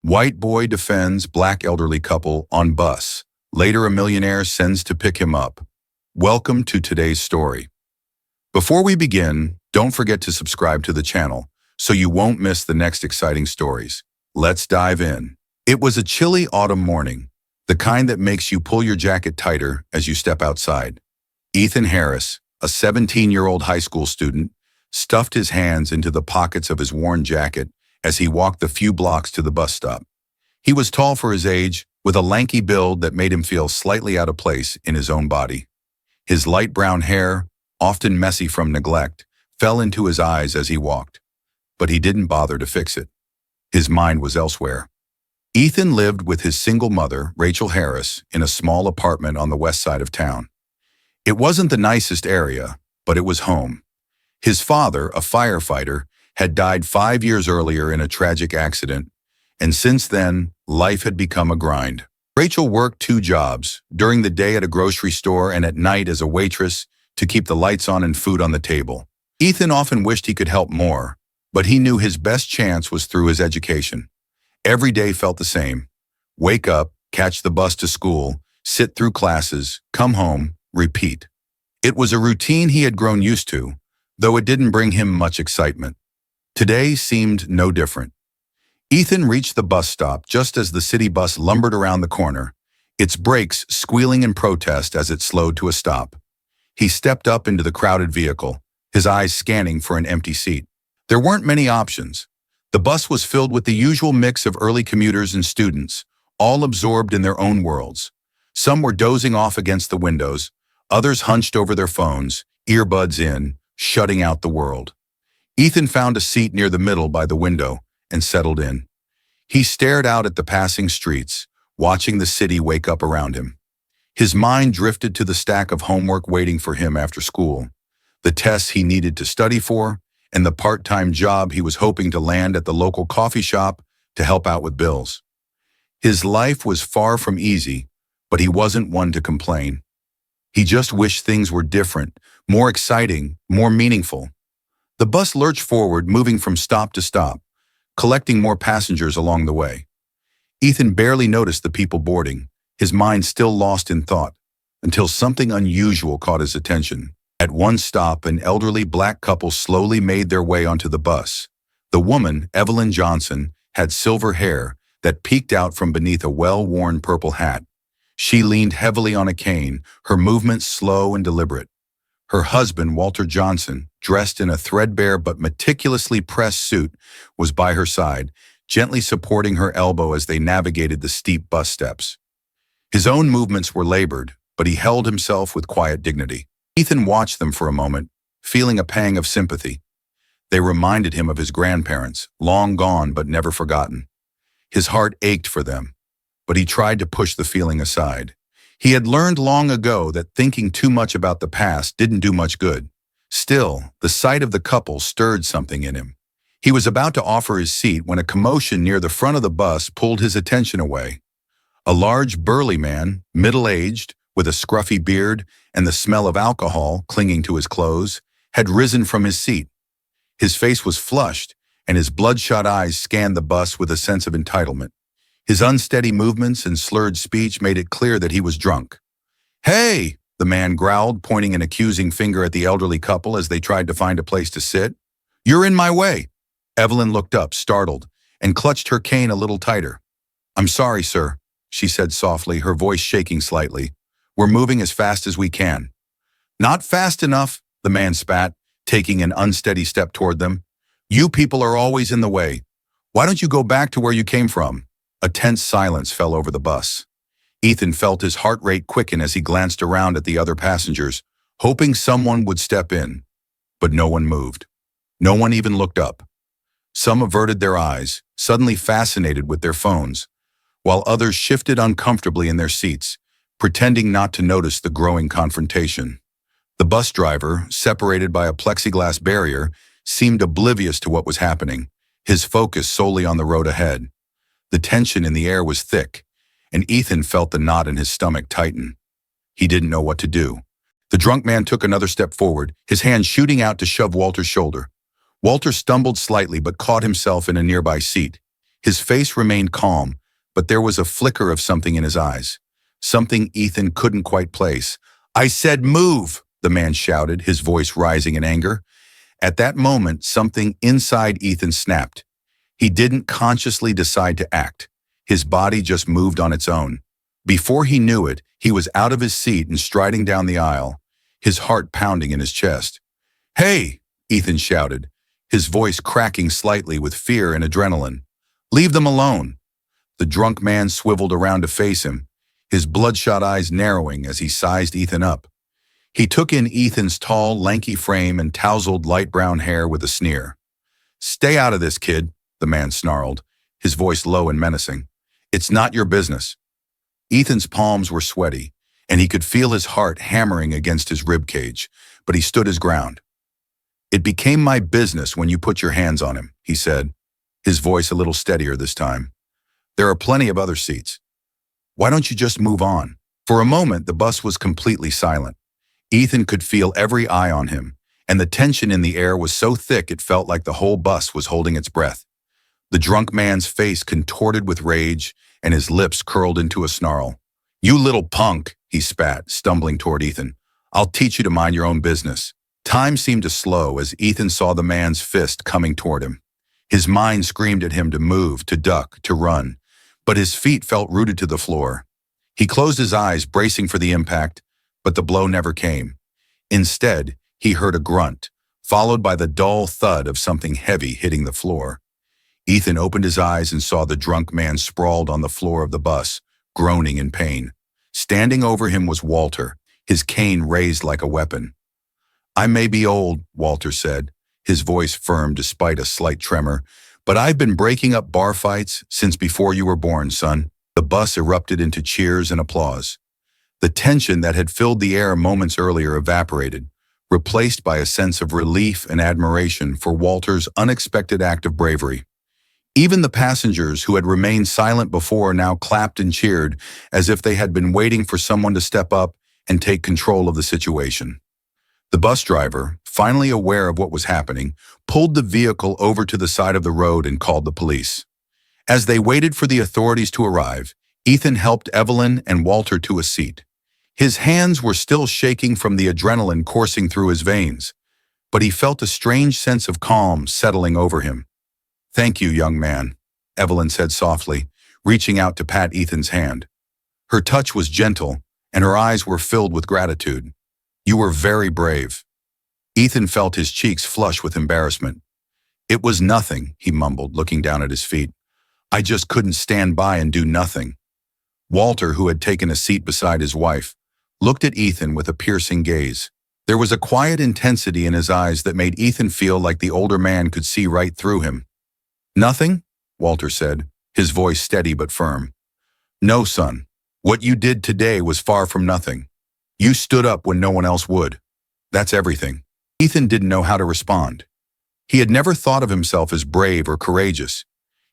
White boy defends black elderly couple on bus. Later, a millionaire sends to pick him up. Welcome to today's story. Before we begin, don't forget to subscribe to the channel so you won't miss the next exciting stories. Let's dive in. It was a chilly autumn morning, the kind that makes you pull your jacket tighter as you step outside. Ethan Harris, a 17-year-old high school student, stuffed his hands into the pockets of his worn jacket as he walked the few blocks to the bus stop. He was tall for his age, with a lanky build that made him feel slightly out of place in his own body. His light brown hair, often messy from neglect, fell into his eyes as he walked, but he didn't bother to fix it. His mind was elsewhere. Ethan lived with his single mother, Rachel Harris, in a small apartment on the west side of town. It wasn't the nicest area, but it was home. His father, a firefighter, had died 5 years earlier in a tragic accident, and since then, life had become a grind. Rachel worked 2 jobs, during the day at a grocery store and at night as a waitress, to keep the lights on and food on the table. Ethan often wished he could help more, but he knew his best chance was through his education. Every day felt the same. Wake up, catch the bus to school, sit through classes, come home, repeat. It was a routine he had grown used to, though it didn't bring him much excitement. Today seemed no different. Ethan reached the bus stop just as the city bus lumbered around the corner, its brakes squealing in protest as it slowed to a stop. He stepped up into the crowded vehicle, his eyes scanning for an empty seat. There weren't many options. The bus was filled with the usual mix of early commuters and students, all absorbed in their own worlds. Some were dozing off against the windows, others hunched over their phones, earbuds in, shutting out the world. Ethan found a seat near the middle by the window and settled in. He stared out at the passing streets, watching the city wake up around him. His mind drifted to the stack of homework waiting for him after school, the tests he needed to study for, and the part-time job he was hoping to land at the local coffee shop to help out with bills. His life was far from easy, but he wasn't one to complain. He just wished things were different, more exciting, more meaningful. The bus lurched forward, moving from stop to stop, collecting more passengers along the way. Ethan barely noticed the people boarding, his mind still lost in thought, until something unusual caught his attention. At one stop, an elderly black couple slowly made their way onto the bus. The woman, Evelyn Johnson, had silver hair that peeked out from beneath a well-worn purple hat. She leaned heavily on a cane, her movements slow and deliberate. Her husband, Walter Johnson, dressed in a threadbare but meticulously pressed suit, was by her side, gently supporting her elbow as they navigated the steep bus steps. His own movements were labored, but he held himself with quiet dignity. Ethan watched them for a moment, feeling a pang of sympathy. They reminded him of his grandparents, long gone but never forgotten. His heart ached for them, but he tried to push the feeling aside. He had learned long ago that thinking too much about the past didn't do much good. Still, the sight of the couple stirred something in him. He was about to offer his seat when a commotion near the front of the bus pulled his attention away. A large, burly man, middle-aged, with a scruffy beard and the smell of alcohol clinging to his clothes, had risen from his seat. His face was flushed, and his bloodshot eyes scanned the bus with a sense of entitlement. His unsteady movements and slurred speech made it clear that he was drunk. "Hey!" the man growled, pointing an accusing finger at the elderly couple as they tried to find a place to sit. "You're in my way." Evelyn looked up, startled, and clutched her cane a little tighter. "I'm sorry, sir," she said softly, her voice shaking slightly. "We're moving as fast as we can." "Not fast enough," the man spat, taking an unsteady step toward them. "You people are always in the way. Why don't you go back to where you came from?" A tense silence fell over the bus. Ethan felt his heart rate quicken as he glanced around at the other passengers, hoping someone would step in. But no one moved. No one even looked up. Some averted their eyes, suddenly fascinated with their phones, while others shifted uncomfortably in their seats, pretending not to notice the growing confrontation. The bus driver, separated by a plexiglass barrier, seemed oblivious to what was happening, his focus solely on the road ahead. The tension in the air was thick, and Ethan felt the knot in his stomach tighten. He didn't know what to do. The drunk man took another step forward, his hand shooting out to shove Walter's shoulder. Walter stumbled slightly but caught himself in a nearby seat. His face remained calm, but there was a flicker of something in his eyes. Something Ethan couldn't quite place. "I said move!" the man shouted, his voice rising in anger. At that moment, something inside Ethan snapped. He didn't consciously decide to act. His body just moved on its own. Before he knew it, he was out of his seat and striding down the aisle, his heart pounding in his chest. "Hey!" Ethan shouted, his voice cracking slightly with fear and adrenaline. "Leave them alone." The drunk man swiveled around to face him, his bloodshot eyes narrowing as he sized Ethan up. He took in Ethan's tall, lanky frame and tousled light brown hair with a sneer. "Stay out of this, kid," the man snarled, his voice low and menacing. "It's not your business." Ethan's palms were sweaty, and he could feel his heart hammering against his rib cage, but he stood his ground. "It became my business when you put your hands on him," he said, his voice a little steadier this time. "There are plenty of other seats. Why don't you just move on?" For a moment, the bus was completely silent. Ethan could feel every eye on him, and the tension in the air was so thick it felt like the whole bus was holding its breath. The drunk man's face contorted with rage, and his lips curled into a snarl. "You little punk," he spat, stumbling toward Ethan. "I'll teach you to mind your own business." Time seemed to slow as Ethan saw the man's fist coming toward him. His mind screamed at him to move, to duck, to run, but his feet felt rooted to the floor. He closed his eyes, bracing for the impact, but the blow never came. Instead, he heard a grunt, followed by the dull thud of something heavy hitting the floor. Ethan opened his eyes and saw the drunk man sprawled on the floor of the bus, groaning in pain. Standing over him was Walter, his cane raised like a weapon. "I may be old," Walter said, his voice firm despite a slight tremor, "but I've been breaking up bar fights since before you were born, son." The bus erupted into cheers and applause. The tension that had filled the air moments earlier evaporated, replaced by a sense of relief and admiration for Walter's unexpected act of bravery. Even the passengers who had remained silent before now clapped and cheered as if they had been waiting for someone to step up and take control of the situation. The bus driver, finally aware of what was happening, pulled the vehicle over to the side of the road and called the police. As they waited for the authorities to arrive, Ethan helped Evelyn and Walter to a seat. His hands were still shaking from the adrenaline coursing through his veins, but he felt a strange sense of calm settling over him. "Thank you, young man," Evelyn said softly, reaching out to pat Ethan's hand. Her touch was gentle, and her eyes were filled with gratitude. "You were very brave." Ethan felt his cheeks flush with embarrassment. "It was nothing," he mumbled, looking down at his feet. "I just couldn't stand by and do nothing." Walter, who had taken a seat beside his wife, looked at Ethan with a piercing gaze. There was a quiet intensity in his eyes that made Ethan feel like the older man could see right through him. "Nothing?" Walter said, his voice steady but firm. "No, son. What you did today was far from nothing. You stood up when no one else would. That's everything." Ethan didn't know how to respond. He had never thought of himself as brave or courageous.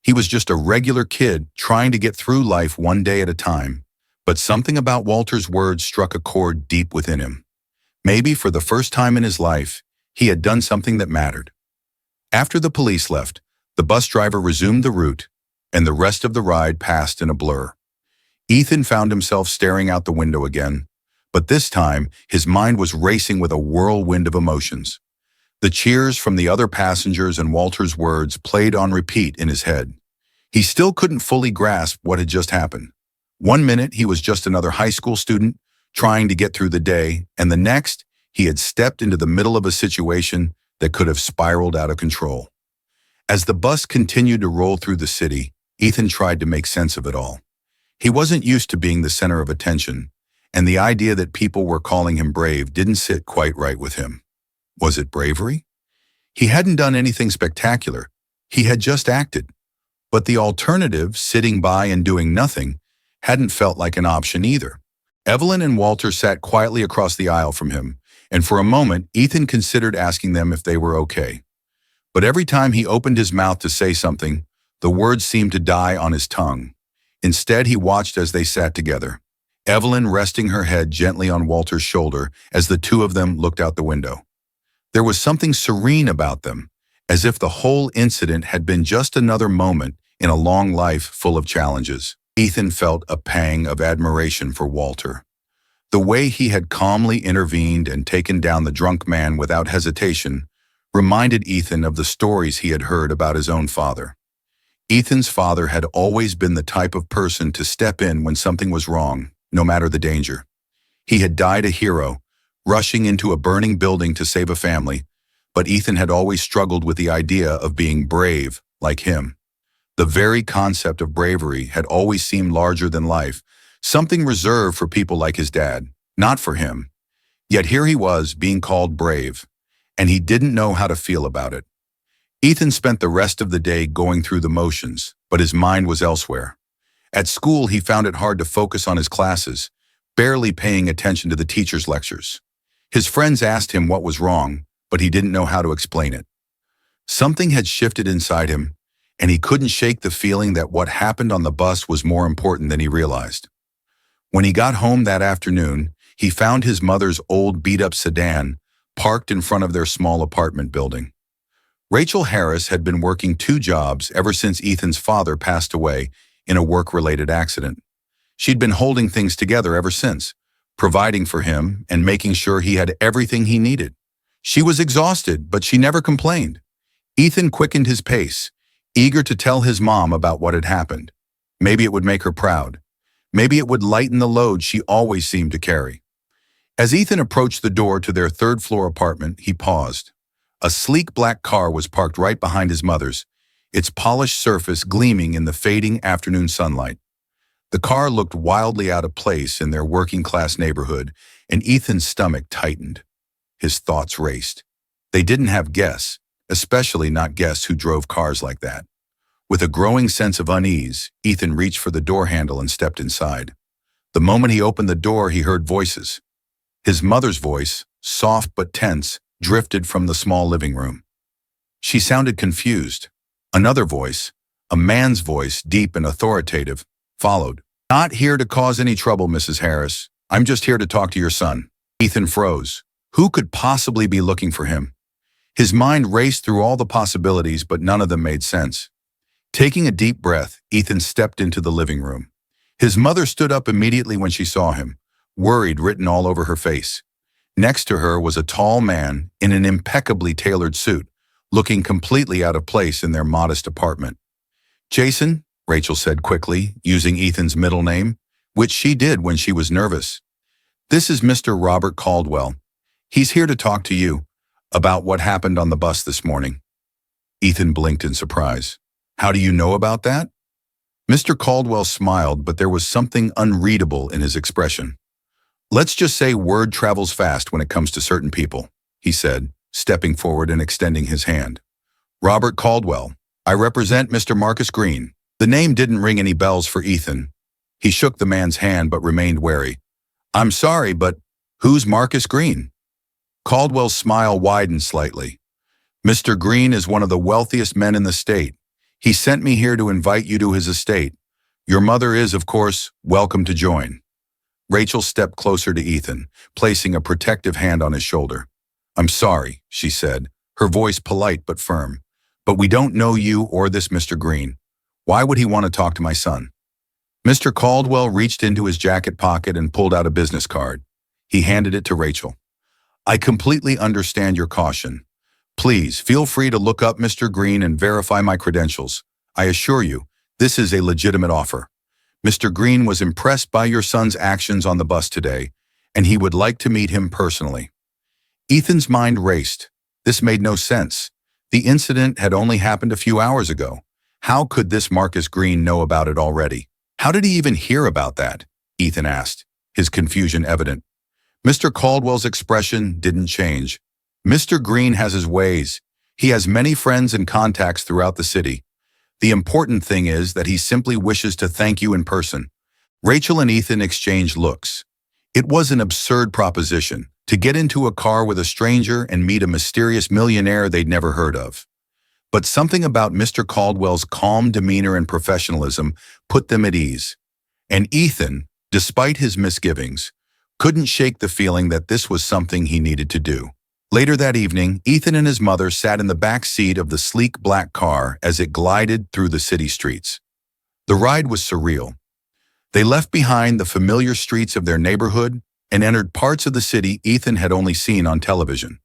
He was just a regular kid trying to get through life one day at a time. But something about Walter's words struck a chord deep within him. Maybe for the first time in his life, he had done something that mattered. After the police left, the bus driver resumed the route, and the rest of the ride passed in a blur. Ethan found himself staring out the window again, but this time his mind was racing with a whirlwind of emotions. The cheers from the other passengers and Walter's words played on repeat in his head. He still couldn't fully grasp what had just happened. One minute he was just another high school student trying to get through the day, and the next he had stepped into the middle of a situation that could have spiraled out of control. As the bus continued to roll through the city, Ethan tried to make sense of it all. He wasn't used to being the center of attention, and the idea that people were calling him brave didn't sit quite right with him. Was it bravery? He hadn't done anything spectacular. He had just acted. But the alternative, sitting by and doing nothing, hadn't felt like an option either. Evelyn and Walter sat quietly across the aisle from him, and for a moment, Ethan considered asking them if they were okay. But every time he opened his mouth to say something, the words seemed to die on his tongue. Instead, he watched as they sat together, Evelyn resting her head gently on Walter's shoulder as the two of them looked out the window. There was something serene about them, as if the whole incident had been just another moment in a long life full of challenges. Ethan felt a pang of admiration for Walter. The way he had calmly intervened and taken down the drunk man without hesitation reminded Ethan of the stories he had heard about his own father. Ethan's father had always been the type of person to step in when something was wrong, no matter the danger. He had died a hero, rushing into a burning building to save a family, but Ethan had always struggled with the idea of being brave like him. The very concept of bravery had always seemed larger than life, something reserved for people like his dad, not for him. Yet here he was being called brave, and he didn't know how to feel about it. Ethan spent the rest of the day going through the motions, but his mind was elsewhere. At school, he found it hard to focus on his classes, barely paying attention to the teacher's lectures. His friends asked him what was wrong, but he didn't know how to explain it. Something had shifted inside him, and he couldn't shake the feeling that what happened on the bus was more important than he realized. When he got home that afternoon, he found his mother's old beat-up sedan parked in front of their small apartment building. Rachel Harris had been working 2 jobs ever since Ethan's father passed away in a work-related accident. She'd been holding things together ever since, providing for him and making sure he had everything he needed. She was exhausted, but she never complained. Ethan quickened his pace, eager to tell his mom about what had happened. Maybe it would make her proud. Maybe it would lighten the load she always seemed to carry. As Ethan approached the door to their 3rd-floor apartment, he paused. A sleek black car was parked right behind his mother's, its polished surface gleaming in the fading afternoon sunlight. The car looked wildly out of place in their working-class neighborhood, and Ethan's stomach tightened. His thoughts raced. They didn't have guests, especially not guests who drove cars like that. With a growing sense of unease, Ethan reached for the door handle and stepped inside. The moment he opened the door, he heard voices. His mother's voice, soft but tense, drifted from the small living room. She sounded confused. Another voice, a man's voice, deep and authoritative, followed. "Not here to cause any trouble, Mrs. Harris. I'm just here to talk to your son." Ethan froze. Who could possibly be looking for him? His mind raced through all the possibilities, but none of them made sense. Taking a deep breath, Ethan stepped into the living room. His mother stood up immediately when she saw him, worried written all over her face. Next to her was a tall man in an impeccably tailored suit, looking completely out of place in their modest apartment. "Jason," Rachel said quickly, using Ethan's middle name, which she did when she was nervous. "This is Mr. Robert Caldwell. He's here to talk to you about what happened on the bus this morning." Ethan blinked in surprise. "How do you know about that?" Mr. Caldwell smiled, but there was something unreadable in his expression. "Let's just say word travels fast when it comes to certain people," he said, stepping forward and extending his hand. "Robert Caldwell. I represent Mr. Marcus Green." The name didn't ring any bells for Ethan. He shook the man's hand but remained wary. "I'm sorry, but who's Marcus Green?" Caldwell's smile widened slightly. "Mr. Green is one of the wealthiest men in the state. He sent me here to invite you to his estate. Your mother is, of course, welcome to join." Rachel stepped closer to Ethan, placing a protective hand on his shoulder. "I'm sorry," she said, her voice polite but firm, "but we don't know you or this Mr. Green. Why would he want to talk to my son?" Mr. Caldwell reached into his jacket pocket and pulled out a business card. He handed it to Rachel. "I completely understand your caution. Please feel free to look up Mr. Green and verify my credentials. I assure you, this is a legitimate offer. Mr. Green was impressed by your son's actions on the bus today, and he would like to meet him personally." Ethan's mind raced. This made no sense. The incident had only happened a few hours ago. How could this Marcus Green know about it already? How did he even hear about that? Ethan asked, his confusion evident. Mr. Caldwell's expression didn't change. "Mr. Green has his ways. He has many friends and contacts throughout the city. The important thing is that he simply wishes to thank you in person." Rachel and Ethan exchanged looks. It was an absurd proposition to get into a car with a stranger and meet a mysterious millionaire they'd never heard of. But something about Mr. Caldwell's calm demeanor and professionalism put them at ease. And Ethan, despite his misgivings, couldn't shake the feeling that this was something he needed to do. Later that evening, Ethan and his mother sat in the back seat of the sleek black car as it glided through the city streets. The ride was surreal. They left behind the familiar streets of their neighborhood and entered parts of the city Ethan had only seen on television.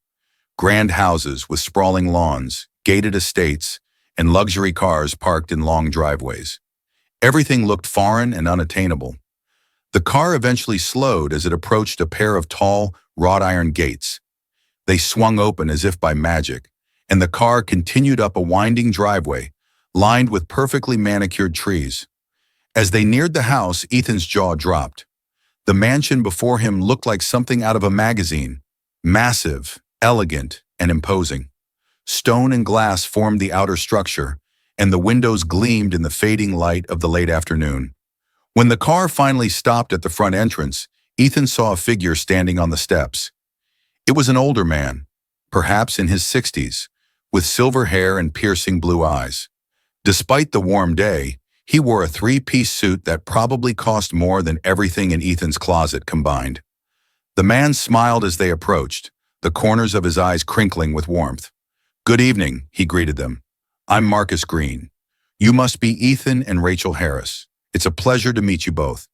Grand houses with sprawling lawns, gated estates, and luxury cars parked in long driveways. Everything looked foreign and unattainable. The car eventually slowed as it approached a pair of tall, wrought iron gates. They swung open as if by magic, and the car continued up a winding driveway, lined with perfectly manicured trees. As they neared the house, Ethan's jaw dropped. The mansion before him looked like something out of a magazine, massive, elegant, and imposing. Stone and glass formed the outer structure, and the windows gleamed in the fading light of the late afternoon. When the car finally stopped at the front entrance, Ethan saw a figure standing on the steps. It was an older man, perhaps in his 60s, with silver hair and piercing blue eyes. Despite the warm day, he wore a three-piece suit that probably cost more than everything in Ethan's closet combined. The man smiled as they approached, the corners of his eyes crinkling with warmth. "Good evening," he greeted them. "I'm Marcus Green. You must be Ethan and Rachel Harris. It's a pleasure to meet you both.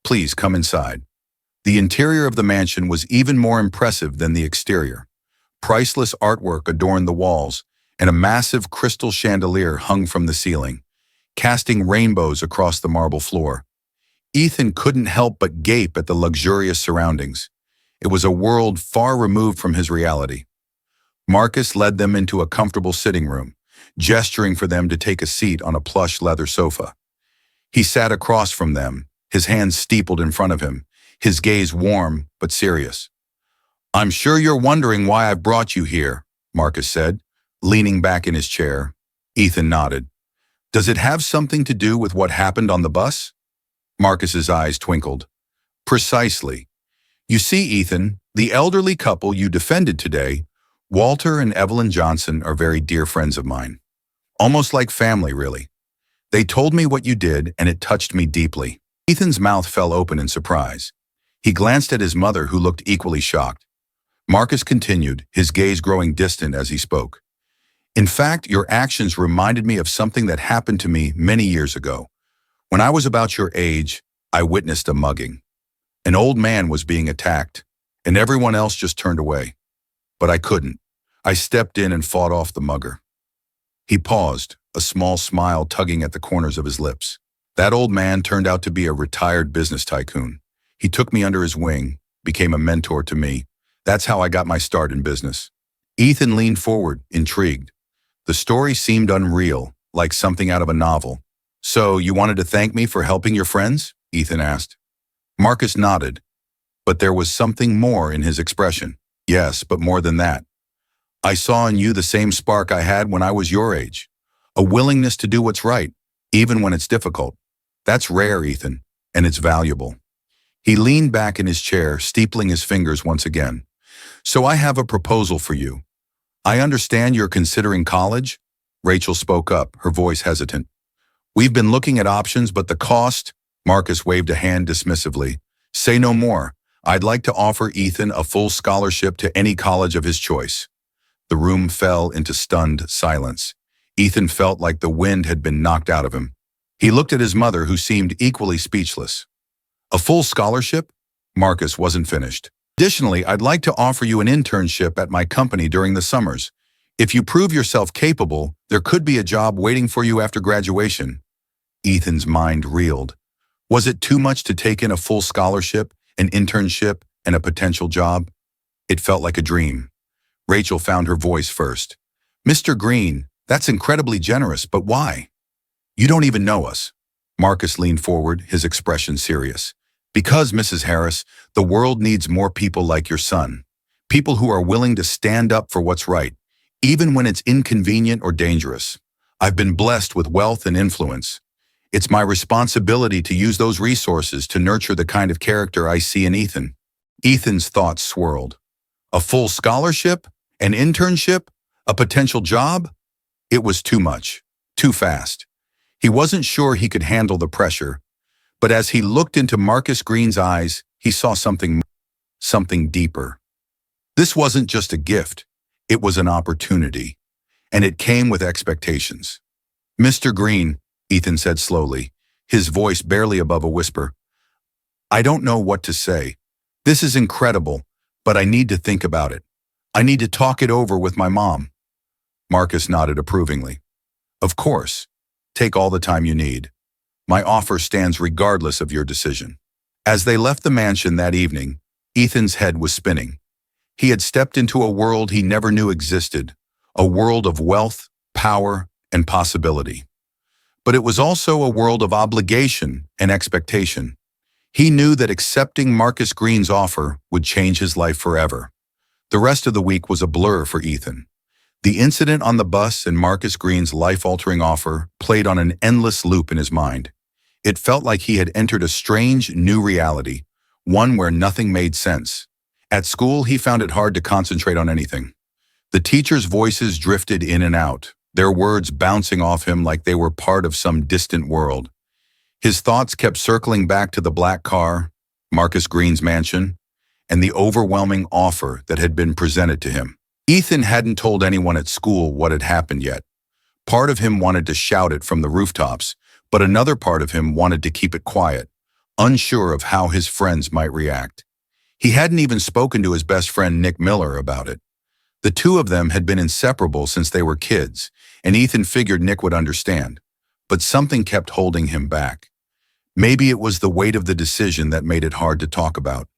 Please come inside." The interior of the mansion was even more impressive than the exterior. Priceless artwork adorned the walls, and a massive crystal chandelier hung from the ceiling, casting rainbows across the marble floor. Ethan couldn't help but gape at the luxurious surroundings. It was a world far removed from his reality. Marcus led them into a comfortable sitting room, gesturing for them to take a seat on a plush leather sofa. He sat across from them, his hands steepled in front of him, his gaze warm but serious. "I'm sure you're wondering why I've brought you here," Marcus said, leaning back in his chair. Ethan nodded. "Does it have something to do with what happened on the bus?" Marcus's eyes twinkled. "Precisely. You see, Ethan, the elderly couple you defended today, Walter and Evelyn Johnson, are very dear friends of mine. Almost like family, really. They told me what you did, and it touched me deeply." Ethan's mouth fell open in surprise. He glanced at his mother, who looked equally shocked. Marcus continued, his gaze growing distant as he spoke. "In fact, your actions reminded me of something that happened to me many years ago. When I was about your age, I witnessed a mugging. An old man was being attacked, and everyone else just turned away. But I couldn't. I stepped in and fought off the mugger." He paused, a small smile tugging at the corners of his lips. "That old man turned out to be a retired business tycoon. He took me under his wing, became a mentor to me. That's how I got my start in business." Ethan leaned forward, intrigued. The story seemed unreal, like something out of a novel. "So you wanted to thank me for helping your friends?" Ethan asked. Marcus nodded, but there was something more in his expression. "Yes, but more than that. I saw in you the same spark I had when I was your age. A willingness to do what's right, even when it's difficult. That's rare, Ethan, and it's valuable." He leaned back in his chair, steepling his fingers once again. "So I have a proposal for you. I understand you're considering college?" Rachel spoke up, her voice hesitant. "We've been looking at options, but the cost—" Marcus waved a hand dismissively. "Say no more. I'd like to offer Ethan a full scholarship to any college of his choice." The room fell into stunned silence. Ethan felt like the wind had been knocked out of him. He looked at his mother, who seemed equally speechless. "A full scholarship?" Marcus wasn't finished. "Additionally, I'd like to offer you an internship at my company during the summers. If you prove yourself capable, there could be a job waiting for you after graduation." Ethan's mind reeled. Was it too much to take in a full scholarship, an internship, and a potential job? It felt like a dream. Rachel found her voice first. "Mr. Green, that's incredibly generous, but why?" "You don't even know us." Marcus leaned forward, his expression serious. "Because, Mrs. Harris, the world needs more people like your son. People who are willing to stand up for what's right, even when it's inconvenient or dangerous. I've been blessed with wealth and influence. It's my responsibility to use those resources to nurture the kind of character I see in Ethan." Ethan's thoughts swirled. A full scholarship? An internship? A potential job? It was too much, too fast. He wasn't sure he could handle the pressure, but as he looked into Marcus Green's eyes, he saw something deeper. This wasn't just a gift, It was an opportunity, and it came with expectations. "Mr. Green," Ethan said slowly, his voice barely above a whisper, "I don't know what to say. This is incredible, but I need to think about it. I need to talk it over with my mom." Marcus nodded approvingly. "Of course. Take all the time you need. My offer stands regardless of your decision." As they left the mansion that evening, Ethan's head was spinning. He had stepped into a world he never knew existed, a world of wealth, power, and possibility. But it was also a world of obligation and expectation. He knew that accepting Marcus Green's offer would change his life forever. The rest of the week was a blur for Ethan. The incident on the bus and Marcus Green's life-altering offer played on an endless loop in his mind. It felt like he had entered a strange, new reality, one where nothing made sense. At school, he found it hard to concentrate on anything. The teachers' voices drifted in and out, their words bouncing off him like they were part of some distant world. His thoughts kept circling back to the black car, Marcus Green's mansion, and the overwhelming offer that had been presented to him. Ethan hadn't told anyone at school what had happened yet. Part of him wanted to shout it from the rooftops, but another part of him wanted to keep it quiet, unsure of how his friends might react. He hadn't even spoken to his best friend Nick Miller about it. The two of them had been inseparable since they were kids, and Ethan figured Nick would understand. But something kept holding him back. Maybe it was the weight of the decision that made it hard to talk about.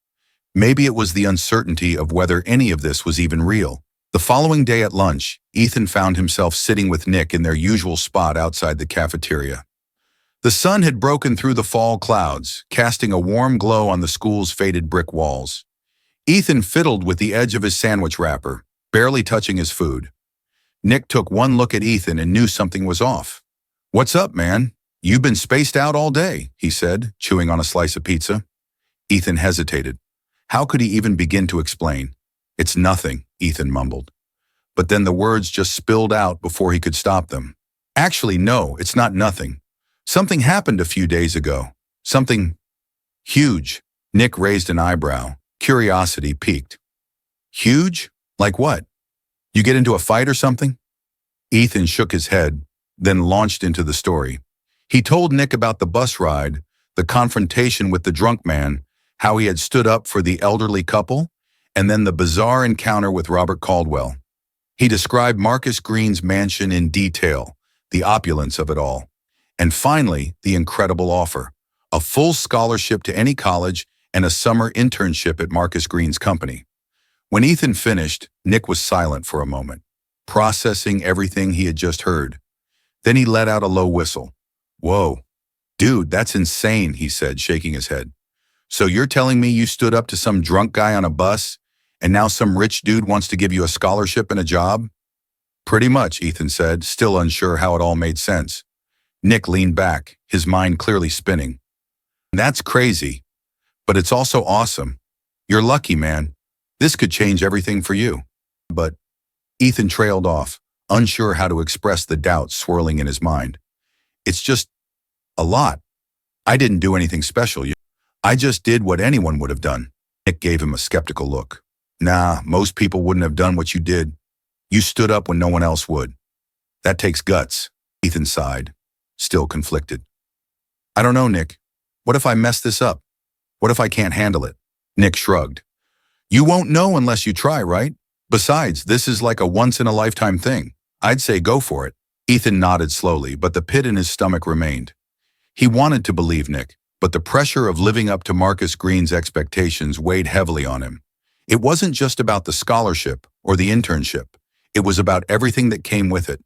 Maybe it was the uncertainty of whether any of this was even real. The following day at lunch, Ethan found himself sitting with Nick in their usual spot outside the cafeteria. The sun had broken through the fall clouds, casting a warm glow on the school's faded brick walls. Ethan fiddled with the edge of his sandwich wrapper, barely touching his food. Nick took one look at Ethan and knew something was off. "What's up, man? You've been spaced out all day," he said, chewing on a slice of pizza. Ethan hesitated. How could he even begin to explain? "It's nothing," Ethan mumbled. But then the words just spilled out before he could stop them. "Actually, no, it's not nothing. Something happened a few days ago. Something huge." Nick raised an eyebrow, curiosity piqued. "Huge? Like what? You get into a fight or something?" Ethan shook his head, then launched into the story. He told Nick about the bus ride, the confrontation with the drunk man, how he had stood up for the elderly couple, and then the bizarre encounter with Robert Caldwell. He described Marcus Green's mansion in detail, the opulence of it all, and finally, the incredible offer, a full scholarship to any college and a summer internship at Marcus Green's company. When Ethan finished, Nick was silent for a moment, processing everything he had just heard. Then he let out a low whistle. "Whoa, dude, that's insane," he said, shaking his head. "So you're telling me you stood up to some drunk guy on a bus, and now some rich dude wants to give you a scholarship and a job?" "Pretty much," Ethan said, still unsure how it all made sense. Nick leaned back, his mind clearly spinning. "That's crazy, but it's also awesome. You're lucky, man. This could change everything for you." But Ethan trailed off, unsure how to express the doubts swirling in his mind. "It's just a lot. I didn't do anything special. I just did what anyone would have done." Nick gave him a skeptical look. "Nah, most people wouldn't have done what you did. You stood up when no one else would. That takes guts." Ethan sighed, still conflicted. "I don't know, Nick. What if I mess this up? What if I can't handle it?" Nick shrugged. "You won't know unless you try, right? Besides, this is like a once-in-a-lifetime thing. I'd say go for it." Ethan nodded slowly, but the pit in his stomach remained. He wanted to believe Nick, but the pressure of living up to Marcus Green's expectations weighed heavily on him. It wasn't just about the scholarship or the internship. It was about everything that came with it,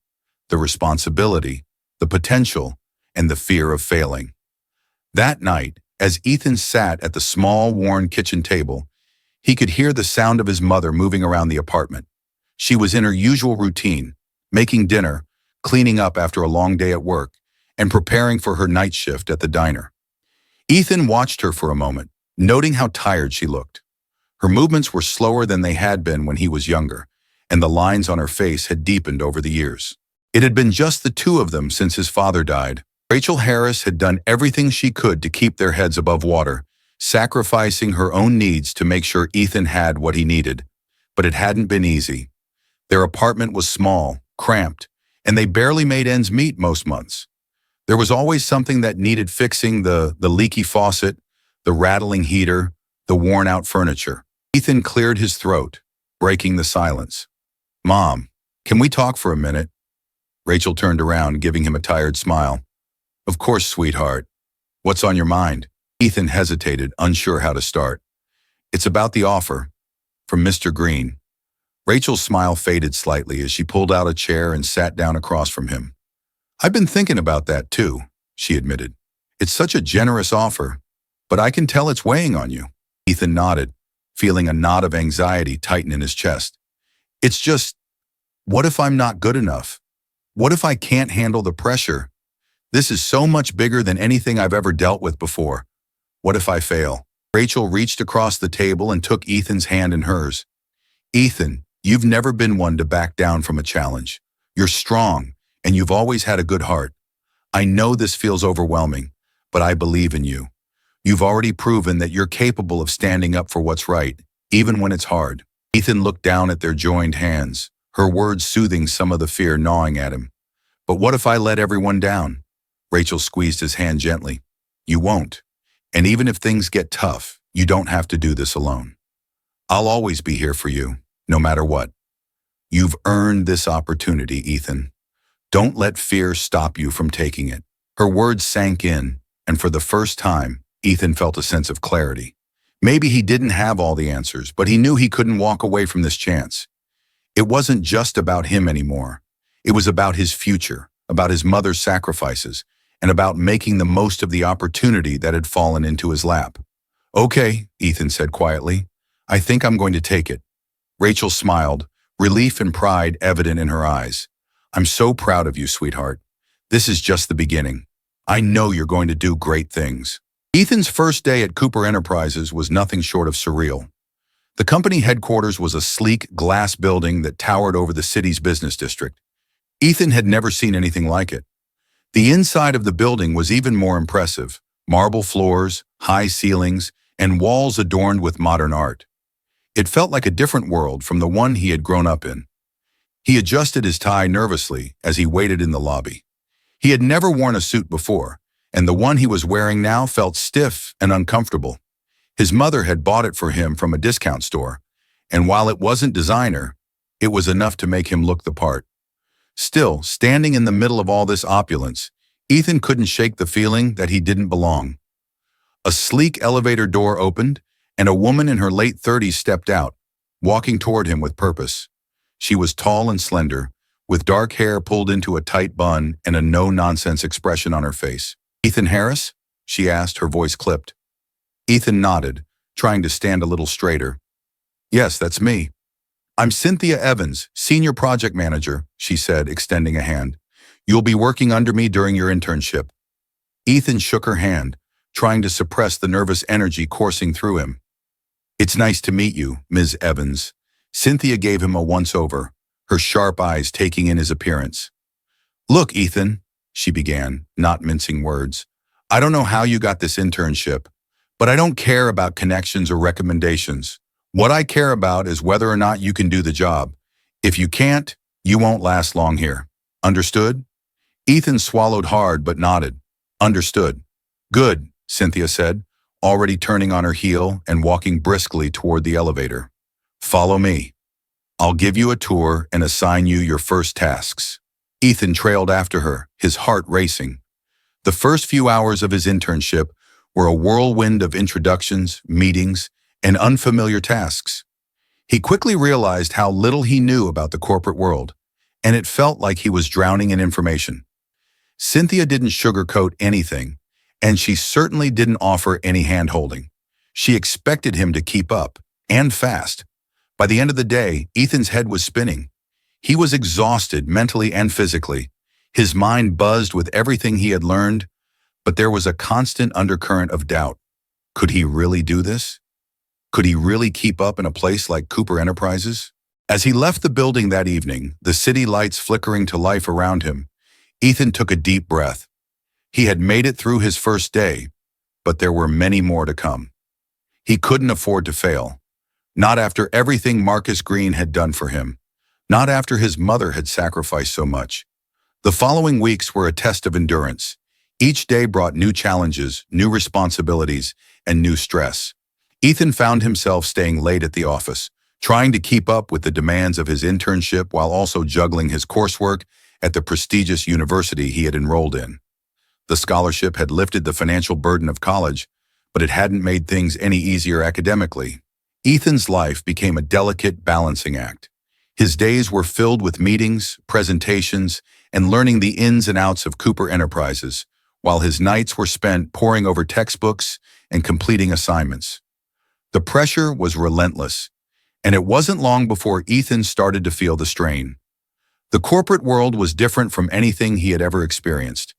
the responsibility, the potential, and the fear of failing. That night, as Ethan sat at the small, worn kitchen table, he could hear the sound of his mother moving around the apartment. She was in her usual routine, making dinner, cleaning up after a long day at work, and preparing for her night shift at the diner. Ethan watched her for a moment, noting how tired she looked. Her movements were slower than they had been when he was younger, and the lines on her face had deepened over the years. It had been just the two of them since his father died. Rachel Harris had done everything she could to keep their heads above water, sacrificing her own needs to make sure Ethan had what he needed. But it hadn't been easy. Their apartment was small, cramped, and they barely made ends meet most months. There was always something that needed fixing, the leaky faucet, the rattling heater, the worn-out furniture. Ethan cleared his throat, breaking the silence. "Mom, can we talk for a minute?" Rachel turned around, giving him a tired smile. "Of course, sweetheart. What's on your mind?" Ethan hesitated, unsure how to start. "It's about the offer from Mr. Green." Rachel's smile faded slightly as she pulled out a chair and sat down across from him. "I've been thinking about that too," she admitted. "It's such a generous offer, but I can tell it's weighing on you." Ethan nodded, feeling a knot of anxiety tighten in his chest. "It's just, what if I'm not good enough? What if I can't handle the pressure? This is so much bigger than anything I've ever dealt with before. What if I fail?" Rachel reached across the table and took Ethan's hand in hers. "Ethan, you've never been one to back down from a challenge. You're strong, and you've always had a good heart. I know this feels overwhelming, but I believe in you. You've already proven that you're capable of standing up for what's right, even when it's hard." Ethan looked down at their joined hands, her words soothing some of the fear gnawing at him. "But what if I let everyone down?" Rachel squeezed his hand gently. "You won't. And even if things get tough, you don't have to do this alone. I'll always be here for you, no matter what. You've earned this opportunity, Ethan. Don't let fear stop you from taking it." Her words sank in, and for the first time, Ethan felt a sense of clarity. Maybe he didn't have all the answers, but he knew he couldn't walk away from this chance. It wasn't just about him anymore. It was about his future, about his mother's sacrifices, and about making the most of the opportunity that had fallen into his lap. "Okay," Ethan said quietly. "I think I'm going to take it." Rachel smiled, relief and pride evident in her eyes. "I'm so proud of you, sweetheart. This is just the beginning. I know you're going to do great things." Ethan's first day at Cooper Enterprises was nothing short of surreal. The company headquarters was a sleek glass building that towered over the city's business district. Ethan had never seen anything like it. The inside of the building was even more impressive: marble floors, high ceilings, and walls adorned with modern art. It felt like a different world from the one he had grown up in. He adjusted his tie nervously as he waited in the lobby. He had never worn a suit before, and the one he was wearing now felt stiff and uncomfortable. His mother had bought it for him from a discount store, and while it wasn't designer, it was enough to make him look the part. Still, standing in the middle of all this opulence, Ethan couldn't shake the feeling that he didn't belong. A sleek elevator door opened, and a woman in her late 30s stepped out, walking toward him with purpose. She was tall and slender, with dark hair pulled into a tight bun and a no-nonsense expression on her face. "Ethan Harris?" she asked, her voice clipped. Ethan nodded, trying to stand a little straighter. "Yes, that's me. I'm Cynthia Evans, Senior Project Manager," she said, extending a hand. "You'll be working under me during your internship." Ethan shook her hand, trying to suppress the nervous energy coursing through him. "It's nice to meet you, Ms. Evans." Cynthia gave him a once-over, her sharp eyes taking in his appearance. "Look, Ethan," she began, not mincing words. "I don't know how you got this internship, but I don't care about connections or recommendations. What I care about is whether or not you can do the job. If you can't, you won't last long here. Understood?" Ethan swallowed hard but nodded. "Understood." "Good," Cynthia said, already turning on her heel and walking briskly toward the elevator. "Follow me. I'll give you a tour and assign you your first tasks." Ethan trailed after her, his heart racing. The first few hours of his internship were a whirlwind of introductions, meetings, and unfamiliar tasks. He quickly realized how little he knew about the corporate world, and it felt like he was drowning in information. Cynthia didn't sugarcoat anything, and she certainly didn't offer any hand-holding. She expected him to keep up, and fast. By the end of the day, Ethan's head was spinning. He was exhausted mentally and physically. His mind buzzed with everything he had learned, but there was a constant undercurrent of doubt. Could he really do this? Could he really keep up in a place like Cooper Enterprises? As he left the building that evening, the city lights flickering to life around him, Ethan took a deep breath. He had made it through his first day, but there were many more to come. He couldn't afford to fail. Not after everything Marcus Green had done for him. Not after his mother had sacrificed so much. The following weeks were a test of endurance. Each day brought new challenges, new responsibilities, and new stress. Ethan found himself staying late at the office, trying to keep up with the demands of his internship while also juggling his coursework at the prestigious university he had enrolled in. The scholarship had lifted the financial burden of college, but it hadn't made things any easier academically. Ethan's life became a delicate balancing act. His days were filled with meetings, presentations, and learning the ins and outs of Cooper Enterprises, while his nights were spent poring over textbooks and completing assignments. The pressure was relentless, and it wasn't long before Ethan started to feel the strain. The corporate world was different from anything he had ever experienced.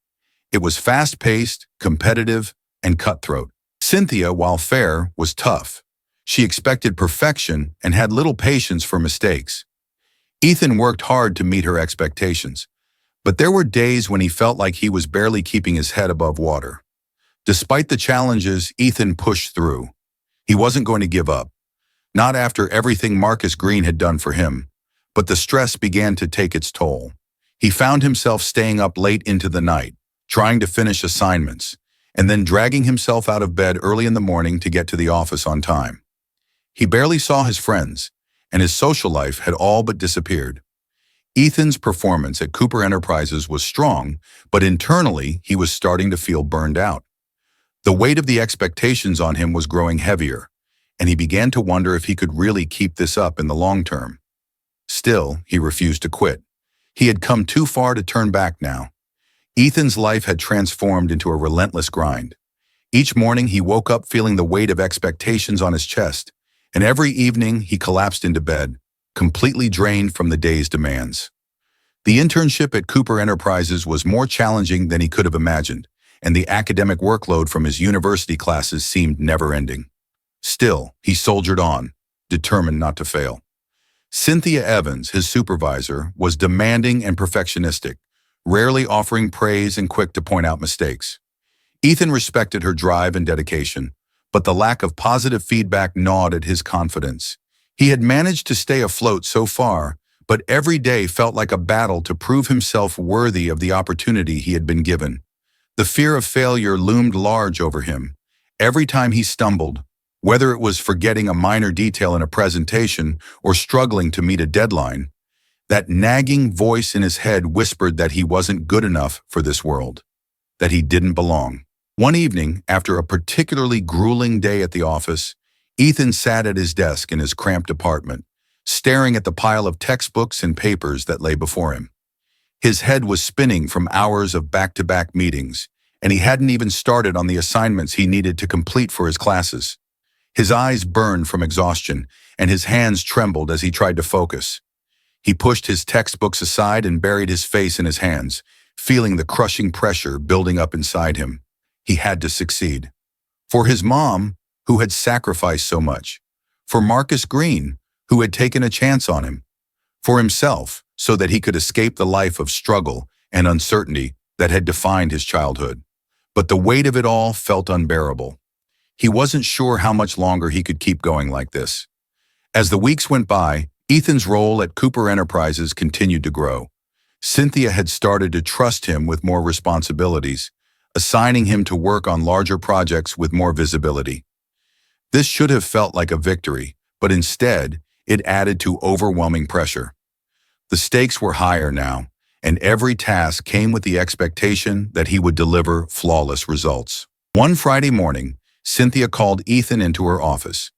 It was fast-paced, competitive, and cutthroat. Cynthia, while fair, was tough. She expected perfection and had little patience for mistakes. Ethan worked hard to meet her expectations, but there were days when he felt like he was barely keeping his head above water. Despite the challenges, Ethan pushed through. He wasn't going to give up. Not after everything Marcus Green had done for him, but the stress began to take its toll. He found himself staying up late into the night, trying to finish assignments, and then dragging himself out of bed early in the morning to get to the office on time. He barely saw his friends, and his social life had all but disappeared. Ethan's performance at Cooper Enterprises was strong, but internally he was starting to feel burned out. The weight of the expectations on him was growing heavier, and he began to wonder if he could really keep this up in the long term. Still, he refused to quit. He had come too far to turn back now. Ethan's life had transformed into a relentless grind. Each morning he woke up feeling the weight of expectations on his chest, and every evening he collapsed into bed, completely drained from the day's demands. The internship at Cooper Enterprises was more challenging than he could have imagined, and the academic workload from his university classes seemed never-ending. Still, he soldiered on, determined not to fail. Cynthia Evans, his supervisor, was demanding and perfectionistic, rarely offering praise and quick to point out mistakes. Ethan respected her drive and dedication, but the lack of positive feedback gnawed at his confidence. He had managed to stay afloat so far, but every day felt like a battle to prove himself worthy of the opportunity he had been given. The fear of failure loomed large over him. Every time he stumbled, whether it was forgetting a minor detail in a presentation or struggling to meet a deadline, that nagging voice in his head whispered that he wasn't good enough for this world, that he didn't belong. One evening, after a particularly grueling day at the office, Ethan sat at his desk in his cramped apartment, staring at the pile of textbooks and papers that lay before him. His head was spinning from hours of back-to-back meetings, and he hadn't even started on the assignments he needed to complete for his classes. His eyes burned from exhaustion, and his hands trembled as he tried to focus. He pushed his textbooks aside and buried his face in his hands, feeling the crushing pressure building up inside him. He had to succeed. For his mom, who had sacrificed so much. For Marcus Green, who had taken a chance on him. For himself, so that he could escape the life of struggle and uncertainty that had defined his childhood. But the weight of it all felt unbearable. He wasn't sure how much longer he could keep going like this. As the weeks went by, Ethan's role at Cooper Enterprises continued to grow. Cynthia had started to trust him with more responsibilities, assigning him to work on larger projects with more visibility. This should have felt like a victory, but instead, it added to overwhelming pressure. The stakes were higher now, and every task came with the expectation that he would deliver flawless results. One Friday morning, Cynthia called Ethan into her office.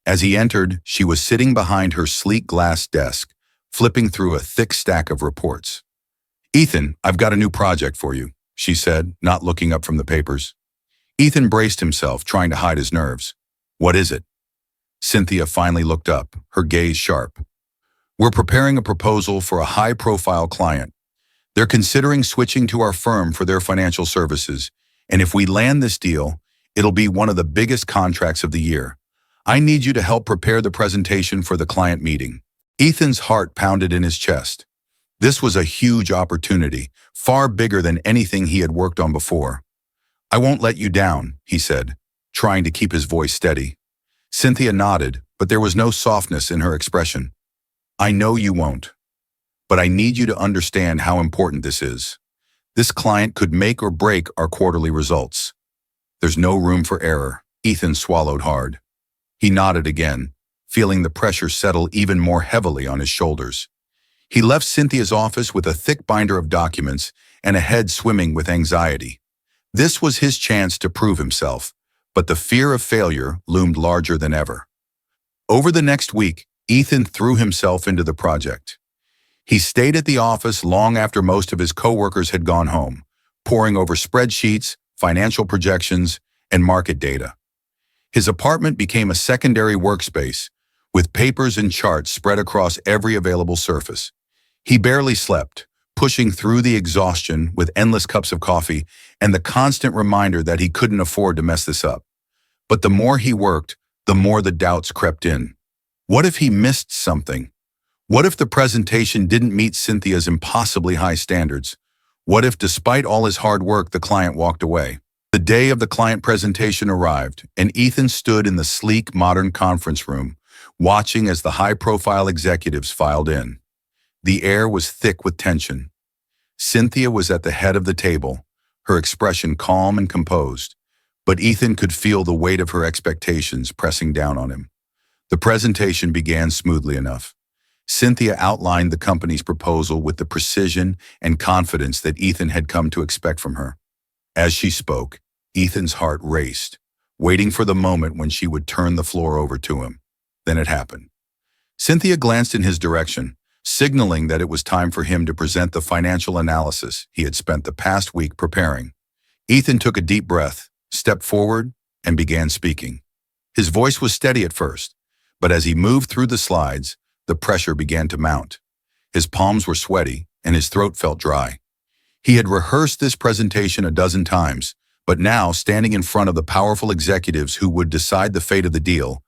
As he entered, she was sitting behind her sleek glass desk, flipping through a thick stack of reports. "Ethan, I've got a new project for you," she said, not looking up from the papers. Ethan braced himself, trying to hide his nerves. "What is it?" Cynthia finally looked up, her gaze sharp. "We're preparing a proposal for a high-profile client. They're considering switching to our firm for their financial services, and if we land this deal, it'll be one of the biggest contracts of the year. I need you to help prepare the presentation for the client meeting." Ethan's heart pounded in his chest. This was a huge opportunity, far bigger than anything he had worked on before. "I won't let you down," he said, trying to keep his voice steady. Cynthia nodded, but there was no softness in her expression. "I know you won't." but I need you to understand how important this is. This client could make or break our quarterly results. There's no room for error. Ethan swallowed hard. He nodded again, feeling the pressure settle even more heavily on his shoulders. He left Cynthia's office with a thick binder of documents and a head swimming with anxiety. This was his chance to prove himself, but the fear of failure loomed larger than ever. Over the next week, Ethan threw himself into the project. He stayed at the office long after most of his coworkers had gone home, poring over spreadsheets, financial projections, and market data. His apartment became a secondary workspace, with papers and charts spread across every available surface. He barely slept, pushing through the exhaustion with endless cups of coffee and the constant reminder that he couldn't afford to mess this up. But the more he worked, the more the doubts crept in. What if he missed something? What if the presentation didn't meet Cynthia's impossibly high standards? What if, despite all his hard work, the client walked away? The day of the client presentation arrived, and Ethan stood in the sleek, modern conference room, watching as the high-profile executives filed in. The air was thick with tension. Cynthia was at the head of the table, her expression calm and composed, but Ethan could feel the weight of her expectations pressing down on him. The presentation began smoothly enough. Cynthia outlined the company's proposal with the precision and confidence that Ethan had come to expect from her. As she spoke, Ethan's heart raced, waiting for the moment when she would turn the floor over to him. Then it happened. Cynthia glanced in his direction, signaling that it was time for him to present the financial analysis he had spent the past week preparing. Ethan took a deep breath, stepped forward, and began speaking. His voice was steady at first, but as he moved through the slides, the pressure began to mount. His palms were sweaty, and his throat felt dry. He had rehearsed this presentation a dozen times, but now, standing in front of the powerful executives who would decide the fate of the deal,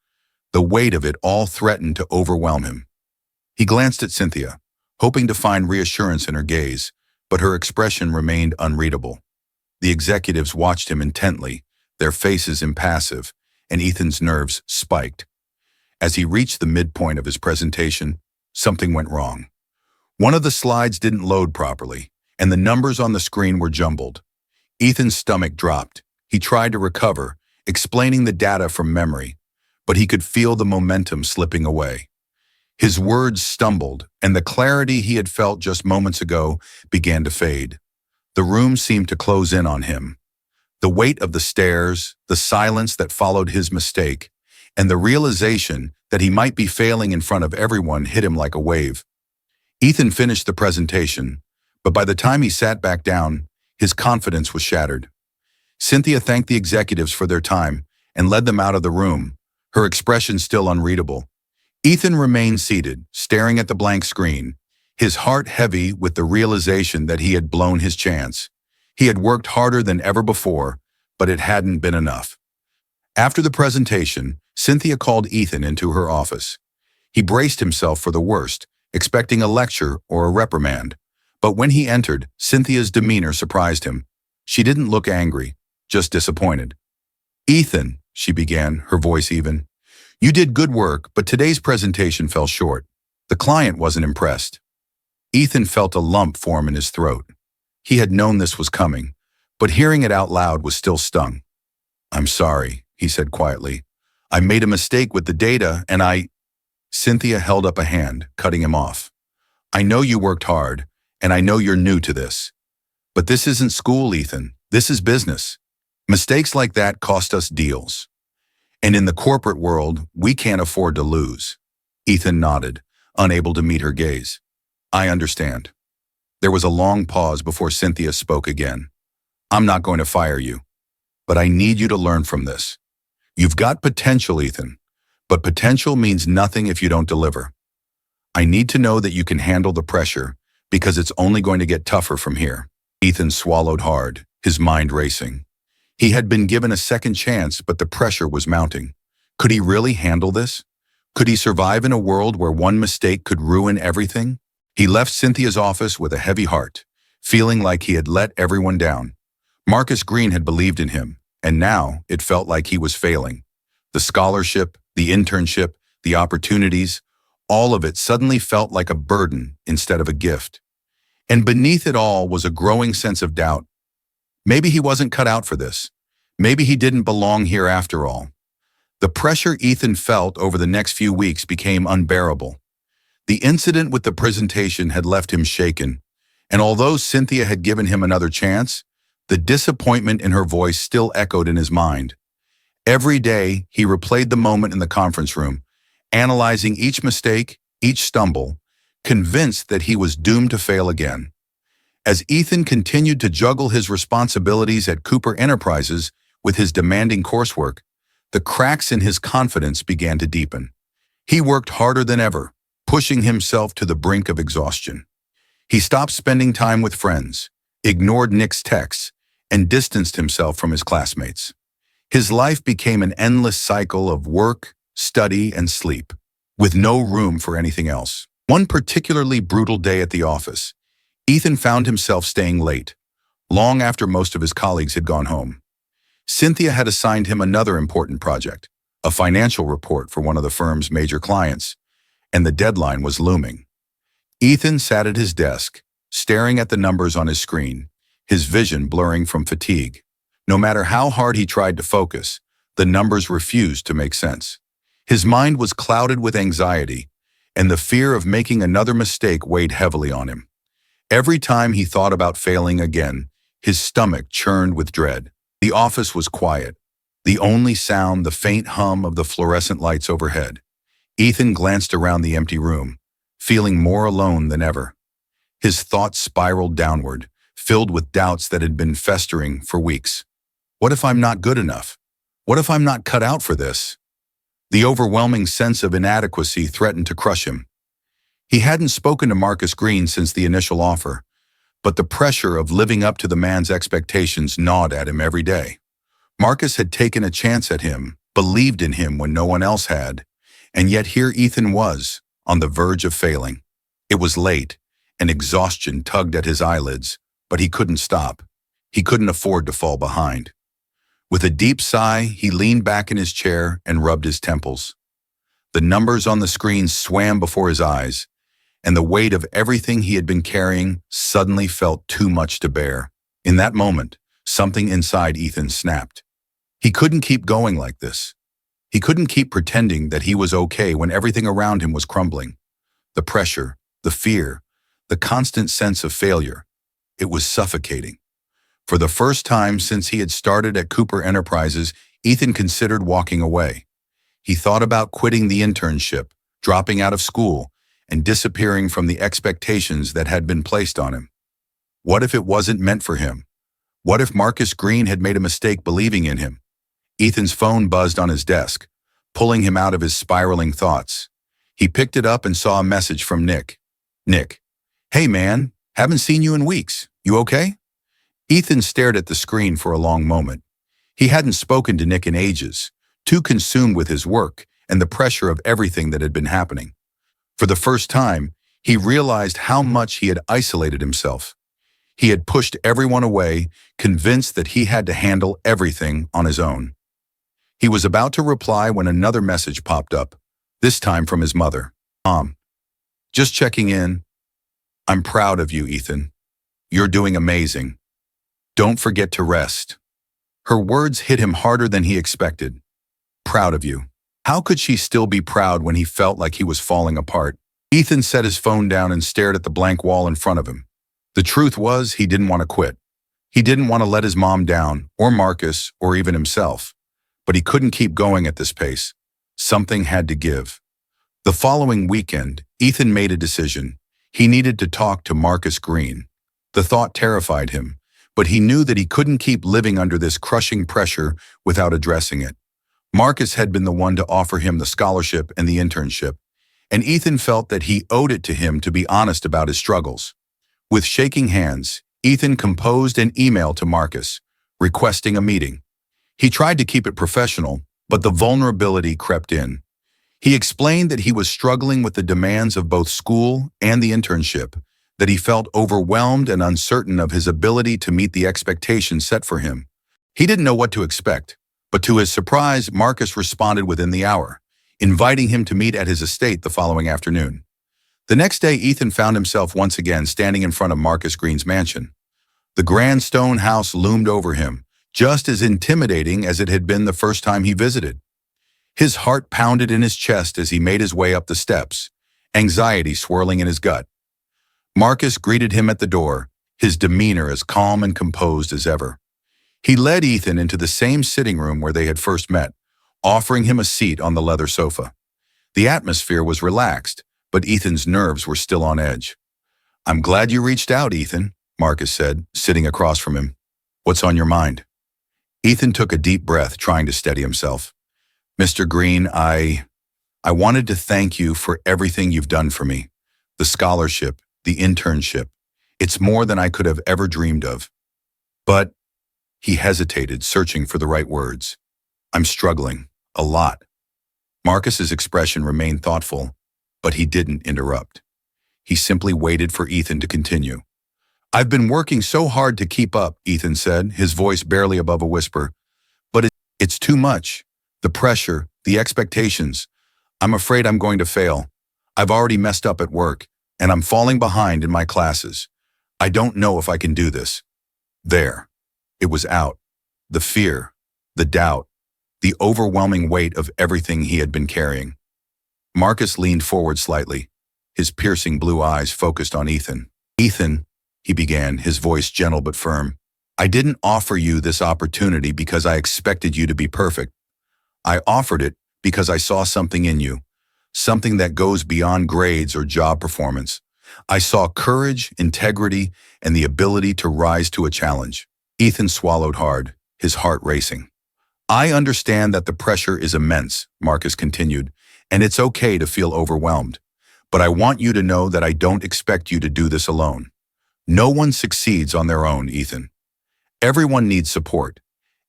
the weight of it all threatened to overwhelm him. He glanced at Cynthia, hoping to find reassurance in her gaze, but her expression remained unreadable. The executives watched him intently, their faces impassive, and Ethan's nerves spiked. As he reached the midpoint of his presentation, something went wrong. One of the slides didn't load properly, and the numbers on the screen were jumbled. Ethan's stomach dropped. He tried to recover, explaining the data from memory, but he could feel the momentum slipping away. His words stumbled, and the clarity he had felt just moments ago began to fade. The room seemed to close in on him. The weight of the stares, the silence that followed his mistake, and the realization that he might be failing in front of everyone hit him like a wave. Ethan finished the presentation, but by the time he sat back down, his confidence was shattered. Cynthia thanked the executives for their time and led them out of the room, her expression still unreadable. Ethan remained seated, staring at the blank screen, his heart heavy with the realization that he had blown his chance. He had worked harder than ever before, but it hadn't been enough. After the presentation, Cynthia called Ethan into her office. He braced himself for the worst, expecting a lecture or a reprimand. But when he entered, Cynthia's demeanor surprised him. She didn't look angry, just disappointed. "Ethan," she began, her voice even, "you did good work, but today's presentation fell short. The client wasn't impressed." Ethan felt a lump form in his throat. He had known this was coming, but hearing it out loud was still stung. "I'm sorry," he said quietly. "I made a mistake with the data, and Cynthia held up a hand, cutting him off. "I know you worked hard, and I know you're new to this. But this isn't school, Ethan. This is business. Mistakes like that cost us deals. And in the corporate world, we can't afford to lose." Ethan nodded, unable to meet her gaze. "I understand." There was a long pause before Cynthia spoke again. "I'm not going to fire you, but I need you to learn from this. You've got potential, Ethan, but potential means nothing if you don't deliver. I need to know that you can handle the pressure, because it's only going to get tougher from here." Ethan swallowed hard, his mind racing. He had been given a second chance, but the pressure was mounting. Could he really handle this? Could he survive in a world where one mistake could ruin everything? He left Cynthia's office with a heavy heart, feeling like he had let everyone down. Marcus Green had believed in him, and now it felt like he was failing. The scholarship, the internship, the opportunities, All of it suddenly felt like a burden instead of a gift. And beneath it all was a growing sense of doubt. Maybe he wasn't cut out for this. Maybe he didn't belong here after all. The pressure Ethan felt over the next few weeks became unbearable. The incident with the presentation had left him shaken, and although Cynthia had given him another chance, the disappointment in her voice still echoed in his mind. Every day, he replayed the moment in the conference room, analyzing each mistake, each stumble, convinced that he was doomed to fail again. As Ethan continued to juggle his responsibilities at Cooper Enterprises with his demanding coursework, the cracks in his confidence began to deepen. He worked harder than ever, pushing himself to the brink of exhaustion. He stopped spending time with friends, ignored Nick's texts, and distanced himself from his classmates. His life became an endless cycle of work, study, and sleep, with no room for anything else. One particularly brutal day at the office, Ethan found himself staying late, long after most of his colleagues had gone home. Cynthia had assigned him another important project, a financial report for one of the firm's major clients, and the deadline was looming. Ethan sat at his desk, staring at the numbers on his screen, his vision blurring from fatigue. No matter how hard he tried to focus, the numbers refused to make sense. His mind was clouded with anxiety, and the fear of making another mistake weighed heavily on him. Every time he thought about failing again, his stomach churned with dread. The office was quiet, the only sound the faint hum of the fluorescent lights overhead. Ethan glanced around the empty room, feeling more alone than ever. His thoughts spiraled downward, filled with doubts that had been festering for weeks. What if I'm not good enough? What if I'm not cut out for this? The overwhelming sense of inadequacy threatened to crush him. He hadn't spoken to Marcus Green since the initial offer, but the pressure of living up to the man's expectations gnawed at him every day. Marcus had taken a chance at him, believed in him when no one else had, and yet here Ethan was, on the verge of failing. It was late, and exhaustion tugged at his eyelids, but he couldn't stop. He couldn't afford to fall behind. With a deep sigh, he leaned back in his chair and rubbed his temples. The numbers on the screen swam before his eyes, and the weight of everything he had been carrying suddenly felt too much to bear. In that moment, something inside Ethan snapped. He couldn't keep going like this. He couldn't keep pretending that he was okay when everything around him was crumbling. The pressure, the fear, the constant sense of failure. It was suffocating. For the first time since he had started at Cooper Enterprises, Ethan considered walking away. He thought about quitting the internship, dropping out of school, and disappearing from the expectations that had been placed on him. What if it wasn't meant for him? What if Marcus Green had made a mistake believing in him? Ethan's phone buzzed on his desk, pulling him out of his spiraling thoughts. He picked it up and saw a message from Nick. Nick, "Hey man, haven't seen you in weeks. You okay?" Ethan stared at the screen for a long moment. He hadn't spoken to Nick in ages, too consumed with his work and the pressure of everything that had been happening. For the first time, he realized how much he had isolated himself. He had pushed everyone away, convinced that he had to handle everything on his own. He was about to reply when another message popped up, this time from his mother. "Mom, just checking in. I'm proud of you, Ethan. You're doing amazing. Don't forget to rest." Her words hit him harder than he expected. Proud of you. How could she still be proud when he felt like he was falling apart? Ethan set his phone down and stared at the blank wall in front of him. The truth was, he didn't want to quit. He didn't want to let his mom down, or Marcus, or even himself. But he couldn't keep going at this pace. Something had to give. The following weekend, Ethan made a decision. He needed to talk to Marcus Green. The thought terrified him, but he knew that he couldn't keep living under this crushing pressure without addressing it. Marcus had been the one to offer him the scholarship and the internship, and Ethan felt that he owed it to him to be honest about his struggles. With shaking hands, Ethan composed an email to Marcus, requesting a meeting. He tried to keep it professional, but the vulnerability crept in. He explained that he was struggling with the demands of both school and the internship, that he felt overwhelmed and uncertain of his ability to meet the expectations set for him. He didn't know what to expect, but to his surprise, Marcus responded within the hour. inviting him to meet at his estate the following afternoon. The next day, Ethan found himself once again standing in front of Marcus Green's mansion. The grand stone house loomed over him, just as intimidating as it had been the first time he visited. His heart pounded in his chest as he made his way up the steps, anxiety swirling in his gut. Marcus greeted him at the door, his demeanor as calm and composed as ever. He led Ethan into the same sitting room where they had first met, offering him a seat on the leather sofa. The atmosphere was relaxed, but Ethan's nerves were still on edge. "I'm glad you reached out, Ethan," Marcus said, sitting across from him. "What's on your mind?" Ethan took a deep breath, trying to steady himself. "Mr. Green, I wanted to thank you for everything you've done for me. The scholarship, the internship. It's more than I could have ever dreamed of. But," he hesitated, searching for the right words, "I'm struggling, a lot." Marcus's expression remained thoughtful, but he didn't interrupt. He simply waited for Ethan to continue. "I've been working so hard to keep up," Ethan said, his voice barely above a whisper. "But it's too much. The pressure, the expectations. I'm afraid I'm going to fail. I've already messed up at work, and I'm falling behind in my classes. I don't know if I can do this." There. It was out. The fear, the doubt, the overwhelming weight of everything he had been carrying. Marcus leaned forward slightly, his piercing blue eyes focused on Ethan. "Ethan," he began, his voice gentle but firm, "I didn't offer you this opportunity because I expected you to be perfect. I offered it because I saw something in you, something that goes beyond grades or job performance. I saw courage, integrity, and the ability to rise to a challenge." Ethan swallowed hard, his heart racing. "I understand that the pressure is immense," Marcus continued, "and it's okay to feel overwhelmed. But I want you to know that I don't expect you to do this alone. No one succeeds on their own, Ethan. Everyone needs support,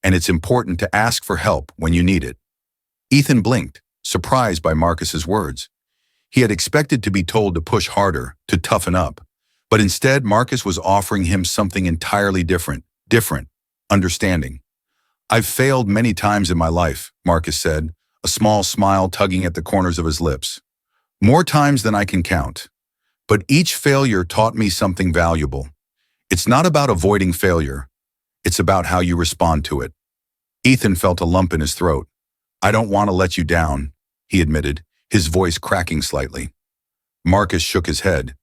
and it's important to ask for help when you need it." Ethan blinked, surprised by Marcus's words. He had expected to be told to push harder, to toughen up. But instead, Marcus was offering him something entirely different, understanding. "I've failed many times in my life," Marcus said, a small smile tugging at the corners of his lips. "More times than I can count. But each failure taught me something valuable. It's not about avoiding failure. It's about how you respond to it." Ethan felt a lump in his throat. "I don't want to let you down," he admitted, his voice cracking slightly. Marcus shook his head.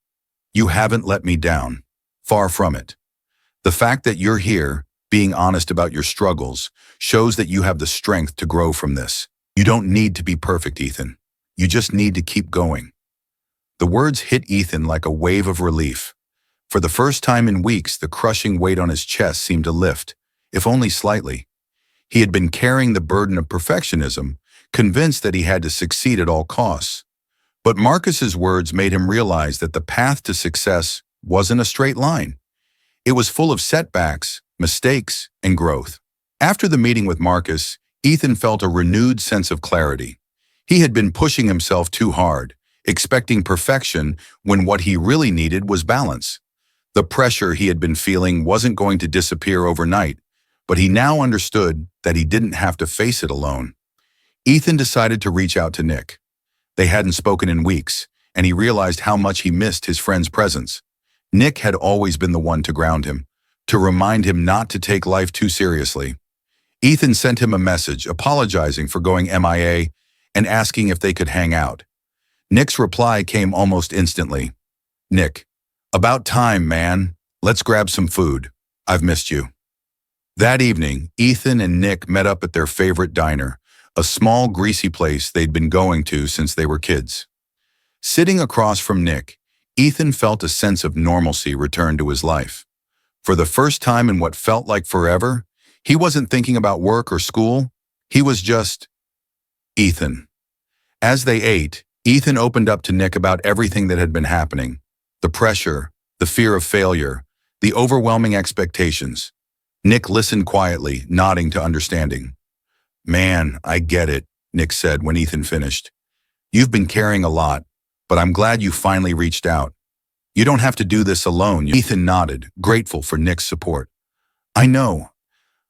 "You haven't let me down. Far from it. The fact that you're here, being honest about your struggles, shows that you have the strength to grow from this. You don't need to be perfect, Ethan. You just need to keep going." The words hit Ethan like a wave of relief. For the first time in weeks, the crushing weight on his chest seemed to lift, if only slightly. He had been carrying the burden of perfectionism, convinced that he had to succeed at all costs. But Marcus's words made him realize that the path to success wasn't a straight line. It was full of setbacks, mistakes, and growth. After the meeting with Marcus, Ethan felt a renewed sense of clarity. He had been pushing himself too hard, expecting perfection when what he really needed was balance. The pressure he had been feeling wasn't going to disappear overnight, but he now understood that he didn't have to face it alone. Ethan decided to reach out to Nick. They hadn't spoken in weeks, and he realized how much he missed his friend's presence. Nick had always been the one to ground him, to remind him not to take life too seriously. Ethan sent him a message apologizing for going MIA and asking if they could hang out. Nick's reply came almost instantly. "Nick, about time, man. Let's grab some food. I've missed you." That evening, Ethan and Nick met up at their favorite diner, a small, greasy place they'd been going to since they were kids. Sitting across from Nick, Ethan felt a sense of normalcy return to his life. For the first time in what felt like forever, he wasn't thinking about work or school. He was just Ethan. As they ate, Ethan opened up to Nick about everything that had been happening. The pressure, the fear of failure, the overwhelming expectations. Nick listened quietly, nodding to understanding. "Man, I get it," Nick said when Ethan finished. "You've been carrying a lot, but I'm glad you finally reached out. You don't have to do this alone." Ethan nodded, grateful for Nick's support. "I know.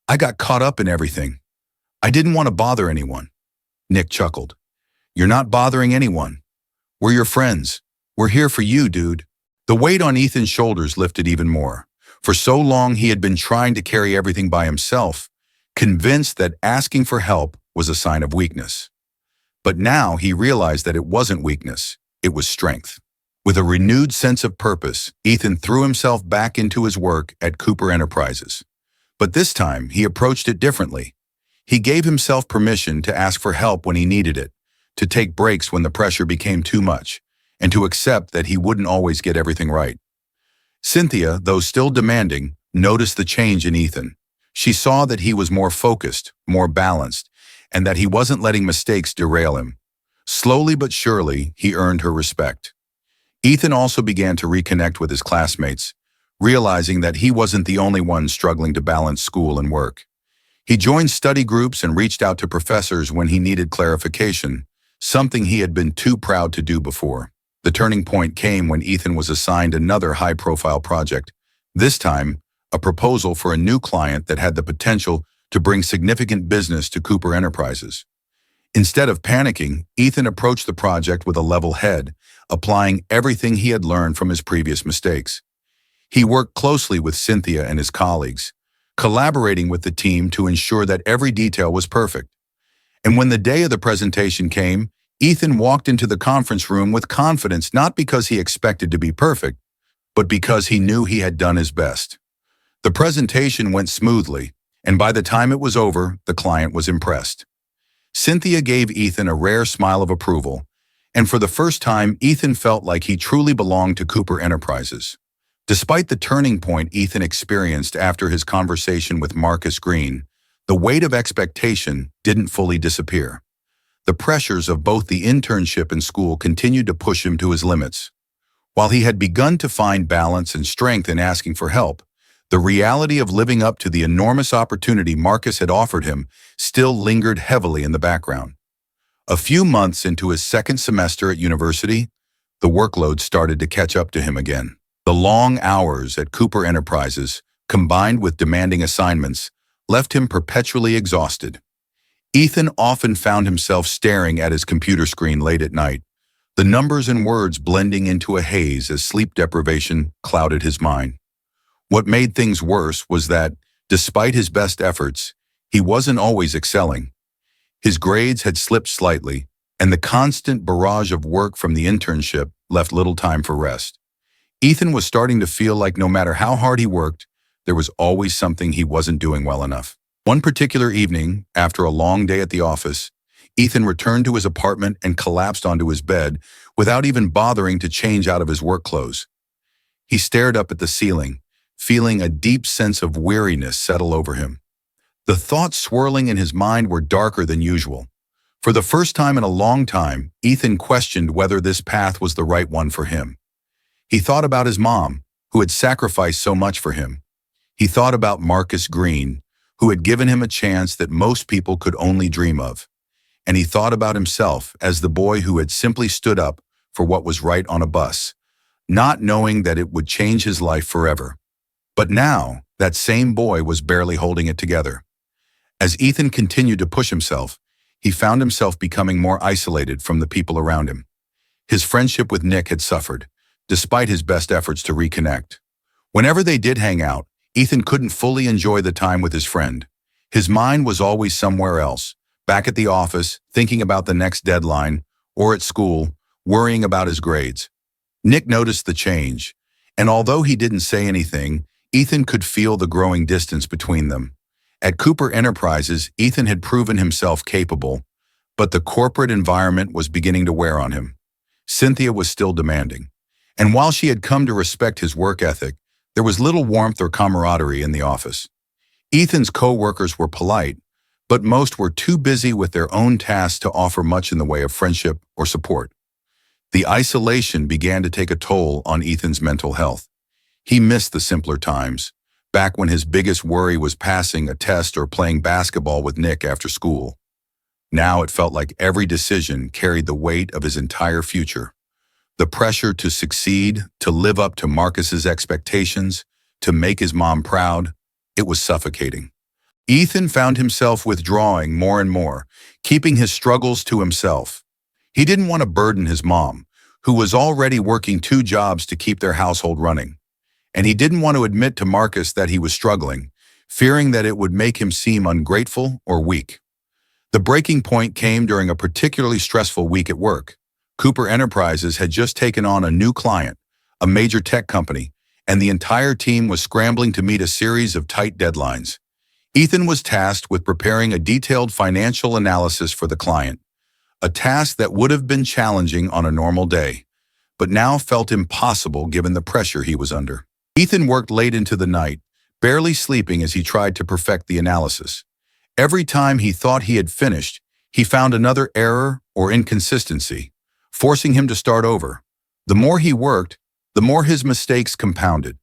I got caught up in everything. I didn't want to bother anyone." Nick chuckled. You're not bothering anyone. We're your friends. We're here for you, dude." The weight on Ethan's shoulders lifted even more. For so long, he had been trying to carry everything by himself, convinced that asking for help was a sign of weakness. But now he realized that it wasn't weakness, it was strength. With a renewed sense of purpose, Ethan threw himself back into his work at Cooper Enterprises. But this time, he approached it differently. He gave himself permission to ask for help when he needed it, to take breaks when the pressure became too much, and to accept that he wouldn't always get everything right. Cynthia, though still demanding, noticed the change in Ethan. She saw that he was more focused, more balanced, and that he wasn't letting mistakes derail him. Slowly but surely, he earned her respect. Ethan also began to reconnect with his classmates, realizing that he wasn't the only one struggling to balance school and work. He joined study groups and reached out to professors when he needed clarification, something he had been too proud to do before. The turning point came when Ethan was assigned another high-profile project, this time a proposal for a new client that had the potential to bring significant business to Cooper Enterprises. Instead of panicking, Ethan approached the project with a level head, applying everything he had learned from his previous mistakes. He worked closely with Cynthia and his colleagues, collaborating with the team to ensure that every detail was perfect. And when the day of the presentation came, Ethan walked into the conference room with confidence, not because he expected to be perfect, but because he knew he had done his best. The presentation went smoothly, and by the time it was over, the client was impressed. Cynthia gave Ethan a rare smile of approval, and for the first time, Ethan felt like he truly belonged to Cooper Enterprises. Despite the turning point Ethan experienced after his conversation with Marcus Green, the weight of expectation didn't fully disappear. The pressures of both the internship and school continued to push him to his limits. While he had begun to find balance and strength in asking for help, the reality of living up to the enormous opportunity Marcus had offered him still lingered heavily in the background. A few months into his second semester at university, the workload started to catch up to him again. The long hours at Cooper Enterprises, combined with demanding assignments, left him perpetually exhausted. Ethan often found himself staring at his computer screen late at night, the numbers and words blending into a haze as sleep deprivation clouded his mind. What made things worse was that, despite his best efforts, he wasn't always excelling. His grades had slipped slightly, and the constant barrage of work from the internship left little time for rest. Ethan was starting to feel like no matter how hard he worked, there was always something he wasn't doing well enough. One particular evening, after a long day at the office, Ethan returned to his apartment and collapsed onto his bed without even bothering to change out of his work clothes. He stared up at the ceiling, feeling a deep sense of weariness settle over him. The thoughts swirling in his mind were darker than usual. For the first time in a long time, Ethan questioned whether this path was the right one for him. He thought about his mom, who had sacrificed so much for him. He thought about Marcus Green, who had given him a chance that most people could only dream of. And he thought about himself as the boy who had simply stood up for what was right on a bus, not knowing that it would change his life forever. But now, that same boy was barely holding it together. As Ethan continued to push himself, he found himself becoming more isolated from the people around him. His friendship with Nick had suffered, despite his best efforts to reconnect. Whenever they did hang out, Ethan couldn't fully enjoy the time with his friend. His mind was always somewhere else, back at the office, thinking about the next deadline, or at school, worrying about his grades. Nick noticed the change, and although he didn't say anything, Ethan could feel the growing distance between them. At Cooper Enterprises, Ethan had proven himself capable, but the corporate environment was beginning to wear on him. Cynthia was still demanding, and while she had come to respect his work ethic, there was little warmth or camaraderie in the office. Ethan's co-workers were polite, but most were too busy with their own tasks to offer much in the way of friendship or support. The isolation began to take a toll on Ethan's mental health. He missed the simpler times, back when his biggest worry was passing a test or playing basketball with Nick after school. Now it felt like every decision carried the weight of his entire future. The pressure to succeed, to live up to Marcus's expectations, to make his mom proud, it was suffocating. Ethan found himself withdrawing more and more, keeping his struggles to himself. He didn't want to burden his mom, who was already working 2 jobs to keep their household running. And he didn't want to admit to Marcus that he was struggling, fearing that it would make him seem ungrateful or weak. The breaking point came during a particularly stressful week at work. Cooper Enterprises had just taken on a new client, a major tech company, and the entire team was scrambling to meet a series of tight deadlines. Ethan was tasked with preparing a detailed financial analysis for the client, a task that would have been challenging on a normal day, but now felt impossible given the pressure he was under. Ethan worked late into the night, barely sleeping as he tried to perfect the analysis. Every time he thought he had finished, he found another error or inconsistency, forcing him to start over. The more he worked, the more his mistakes compounded.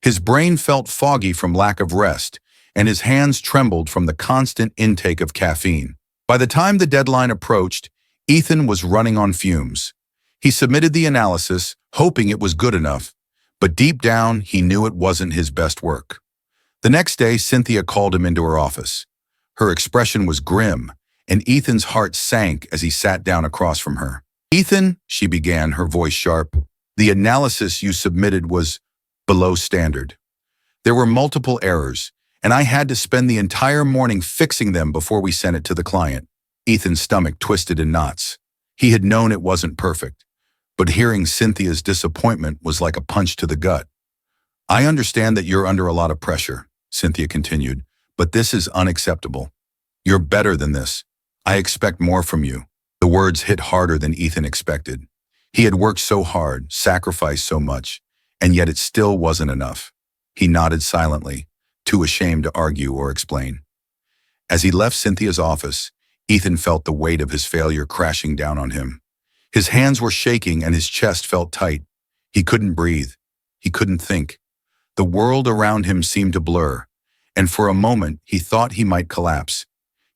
His brain felt foggy from lack of rest, and his hands trembled from the constant intake of caffeine. By the time the deadline approached, Ethan was running on fumes. He submitted the analysis, hoping it was good enough, but deep down, he knew it wasn't his best work. The next day, Cynthia called him into her office. Her expression was grim, and Ethan's heart sank as he sat down across from her. "Ethan," she began, her voice sharp, "the analysis you submitted was below standard. There were multiple errors, and I had to spend the entire morning fixing them before we sent it to the client." Ethan's stomach twisted in knots. He had known it wasn't perfect, but hearing Cynthia's disappointment was like a punch to the gut. "I understand that you're under a lot of pressure," Cynthia continued, "but this is unacceptable. You're better than this. I expect more from you." The words hit harder than Ethan expected. He had worked so hard, sacrificed so much, and yet it still wasn't enough. He nodded silently, too ashamed to argue or explain. As he left Cynthia's office, Ethan felt the weight of his failure crashing down on him. His hands were shaking and his chest felt tight. He couldn't breathe. He couldn't think. The world around him seemed to blur, and for a moment he thought he might collapse.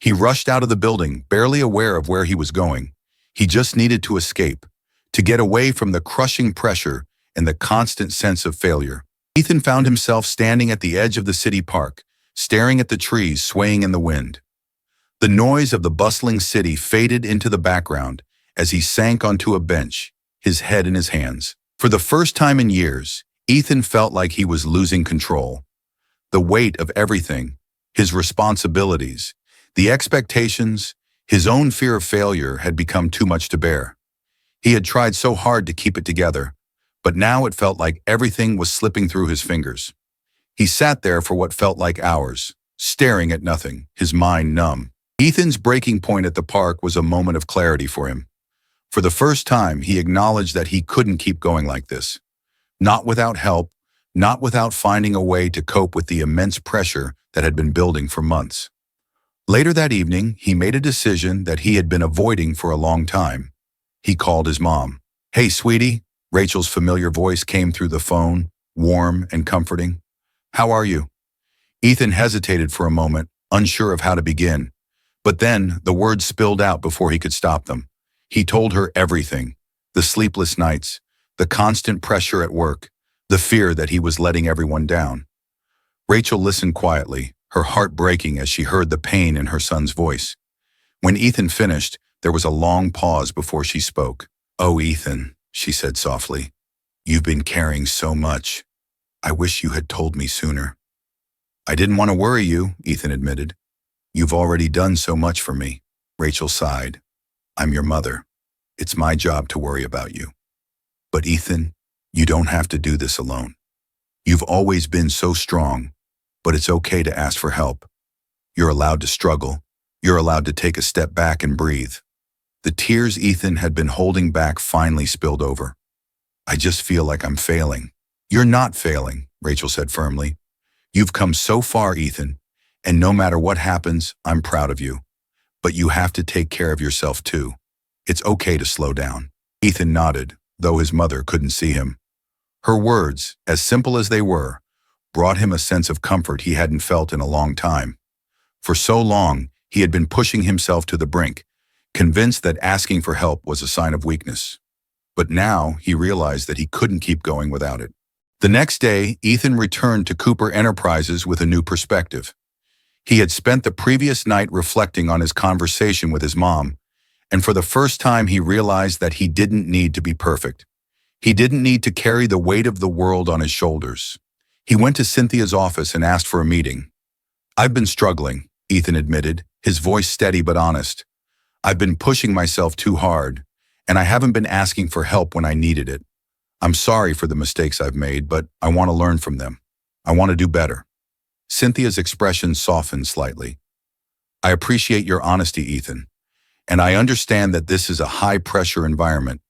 He rushed out of the building, barely aware of where he was going. He just needed to escape, to get away from the crushing pressure and the constant sense of failure. Ethan found himself standing at the edge of the city park, staring at the trees swaying in the wind. The noise of the bustling city faded into the background as he sank onto a bench, his head in his hands. For the first time in years, Ethan felt like he was losing control. The weight of everything, his responsibilities, the expectations, his own fear of failure had become too much to bear. He had tried so hard to keep it together, but now it felt like everything was slipping through his fingers. He sat there for what felt like hours, staring at nothing, his mind numb. Ethan's breaking point at the park was a moment of clarity for him. For the first time, he acknowledged that he couldn't keep going like this. Not without help, not without finding a way to cope with the immense pressure that had been building for months. Later that evening, he made a decision that he had been avoiding for a long time. He called his mom. "Hey, sweetie," Rachel's familiar voice came through the phone, warm and comforting. "How are you?" Ethan hesitated for a moment, unsure of how to begin. But then the words spilled out before he could stop them. He told her everything: the sleepless nights, the constant pressure at work, the fear that he was letting everyone down. Rachel listened quietly, her heart breaking as she heard the pain in her son's voice. When Ethan finished, there was a long pause before she spoke. "Oh, Ethan," she said softly, "you've been carrying so much. I wish you had told me sooner." "I didn't want to worry you," Ethan admitted. "You've already done so much for me." Rachel sighed. "I'm your mother. It's my job to worry about you. But Ethan, you don't have to do this alone. You've always been so strong, but it's okay to ask for help. You're allowed to struggle. You're allowed to take a step back and breathe." The tears Ethan had been holding back finally spilled over. "I just feel like I'm failing." "You're not failing," Rachel said firmly. "You've come so far, Ethan, and no matter what happens, I'm proud of you. But you have to take care of yourself too. It's okay to slow down." Ethan nodded, though his mother couldn't see him. Her words, as simple as they were, brought him a sense of comfort he hadn't felt in a long time. For so long, he had been pushing himself to the brink, convinced that asking for help was a sign of weakness. But now he realized that he couldn't keep going without it. The next day, Ethan returned to Cooper Enterprises with a new perspective. He had spent the previous night reflecting on his conversation with his mom, And for the first time, he realized that he didn't need to be perfect. He didn't need to carry the weight of the world on his shoulders. He went to Cynthia's office and asked for a meeting. "I've been struggling," Ethan admitted, his voice steady but honest. "I've been pushing myself too hard, and I haven't been asking for help when I needed it. I'm sorry for the mistakes I've made, but I want to learn from them. I want to do better." Cynthia's expression softened slightly. "I appreciate your honesty, Ethan, and I understand that this is a high-pressure environment,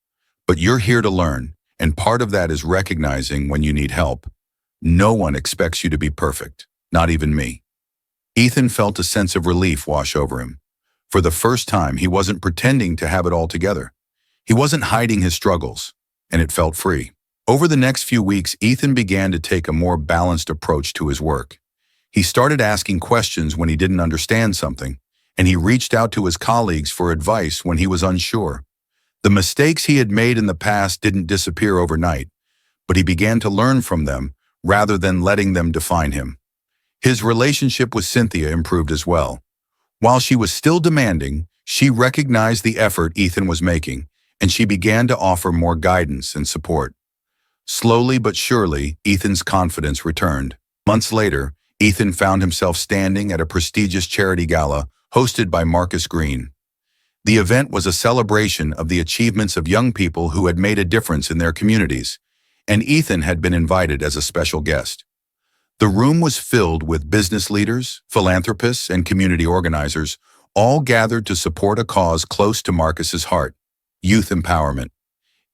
but you're here to learn, and part of that is recognizing when you need help. No one expects you to be perfect, not even me." Ethan felt a sense of relief wash over him. For the first time, he wasn't pretending to have it all together. He wasn't hiding his struggles, and it felt free. Over the next few weeks, Ethan began to take a more balanced approach to his work. He started asking questions when he didn't understand something, and he reached out to his colleagues for advice when he was unsure. The mistakes he had made in the past didn't disappear overnight, but he began to learn from them rather than letting them define him. His relationship with Cynthia improved as well. While she was still demanding, she recognized the effort Ethan was making, and she began to offer more guidance and support. Slowly but surely, Ethan's confidence returned. Months later, Ethan found himself standing at a prestigious charity gala hosted by Marcus Green. The event was a celebration of the achievements of young people who had made a difference in their communities, and Ethan had been invited as a special guest. The room was filled with business leaders, philanthropists, and community organizers, all gathered to support a cause close to Marcus's heart: youth empowerment.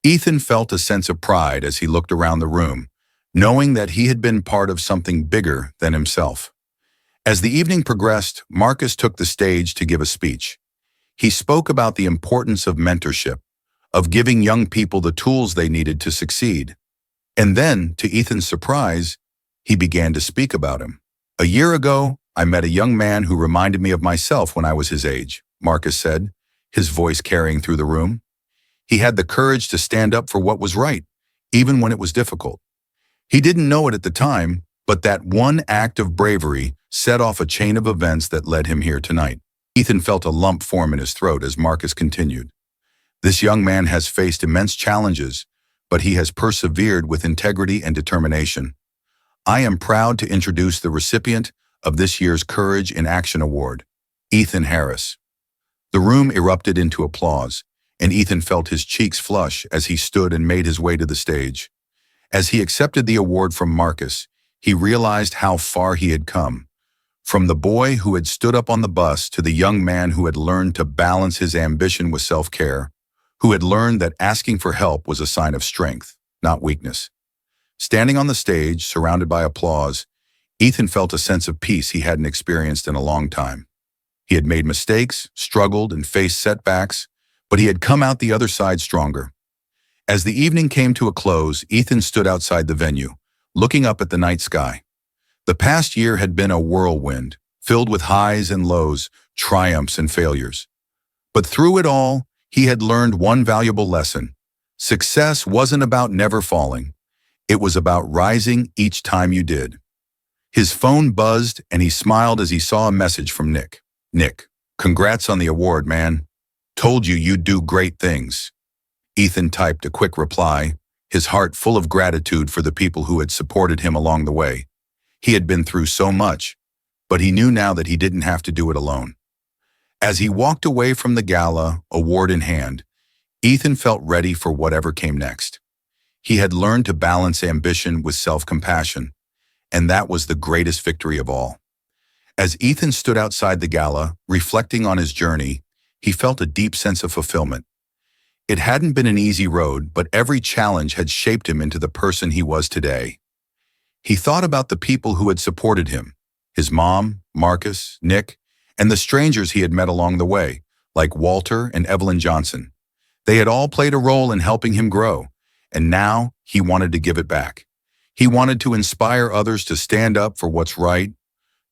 Ethan felt a sense of pride as he looked around the room, knowing that he had been part of something bigger than himself. As the evening progressed, Marcus took the stage to give a speech. He spoke about the importance of mentorship, of giving young people the tools they needed to succeed. And then, to Ethan's surprise, he began to speak about him. "A year ago, I met a young man who reminded me of myself when I was his age," Marcus said, his voice carrying through the room. "He had the courage to stand up for what was right, even when it was difficult. He didn't know it at the time, but that one act of bravery set off a chain of events that led him here tonight." Ethan felt a lump form in his throat as Marcus continued. "This young man has faced immense challenges, but he has persevered with integrity and determination. I am proud to introduce the recipient of this year's Courage in Action Award, Ethan Harris." The room erupted into applause, and Ethan felt his cheeks flush as he stood and made his way to the stage. As he accepted the award from Marcus, he realized how far he had come. From the boy who had stood up on the bus to the young man who had learned to balance his ambition with self-care, who had learned that asking for help was a sign of strength, not weakness. Standing on the stage, surrounded by applause, Ethan felt a sense of peace he hadn't experienced in a long time. He had made mistakes, struggled, and faced setbacks, but he had come out the other side stronger. As the evening came to a close, Ethan stood outside the venue, looking up at the night sky. The past year had been a whirlwind, filled with highs and lows, triumphs and failures. But through it all, he had learned one valuable lesson. Success wasn't about never falling. It was about rising each time you did. His phone buzzed, and he smiled as he saw a message from Nick. "Nick, congrats on the award, man. Told you you'd do great things." Ethan typed a quick reply, his heart full of gratitude for the people who had supported him along the way. He had been through so much, but he knew now that he didn't have to do it alone. As he walked away from the gala, award in hand, Ethan felt ready for whatever came next. He had learned to balance ambition with self-compassion, and that was the greatest victory of all. As Ethan stood outside the gala, reflecting on his journey, he felt a deep sense of fulfillment. It hadn't been an easy road, but every challenge had shaped him into the person he was today. He thought about the people who had supported him, his mom, Marcus, Nick, and the strangers he had met along the way, like Walter and Evelyn Johnson. They had all played a role in helping him grow, and now he wanted to give it back. He wanted to inspire others to stand up for what's right,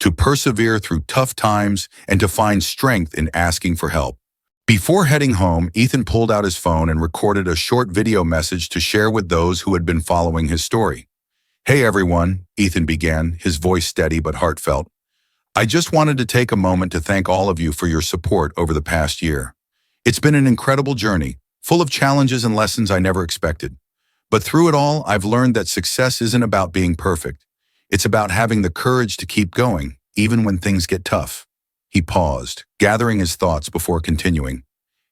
to persevere through tough times, and to find strength in asking for help. Before heading home, Ethan pulled out his phone and recorded a short video message to share with those who had been following his story. "Hey everyone," Ethan began, his voice steady but heartfelt. "I just wanted to take a moment to thank all of you for your support over the past year. It's been an incredible journey, full of challenges and lessons I never expected. But through it all, I've learned that success isn't about being perfect. It's about having the courage to keep going, even when things get tough. He paused, gathering his thoughts before continuing.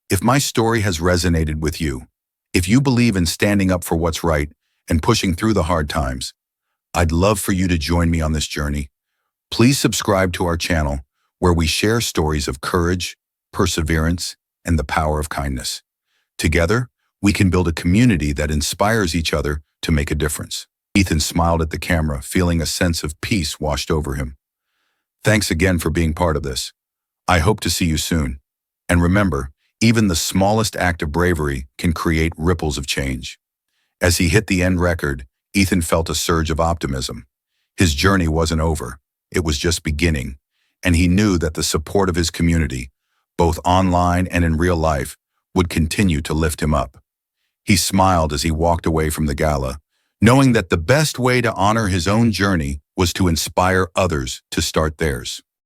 If my story has resonated with you, if you believe in standing up for what's right and pushing through the hard times, I'd love for you to join me on this journey. Please subscribe to our channel, where we share stories of courage, perseverance, and the power of kindness. Together, we can build a community that inspires each other to make a difference. Ethan smiled at the camera, feeling a sense of peace washed over him. Thanks again for being part of this. I hope to see you soon. And remember, even the smallest act of bravery can create ripples of change. As he hit the end record, Ethan felt a surge of optimism. His journey wasn't over. It was just beginning, and he knew that the support of his community, both online and in real life, would continue to lift him up. He smiled as he walked away from the gala, knowing that the best way to honor his own journey was to inspire others to start theirs.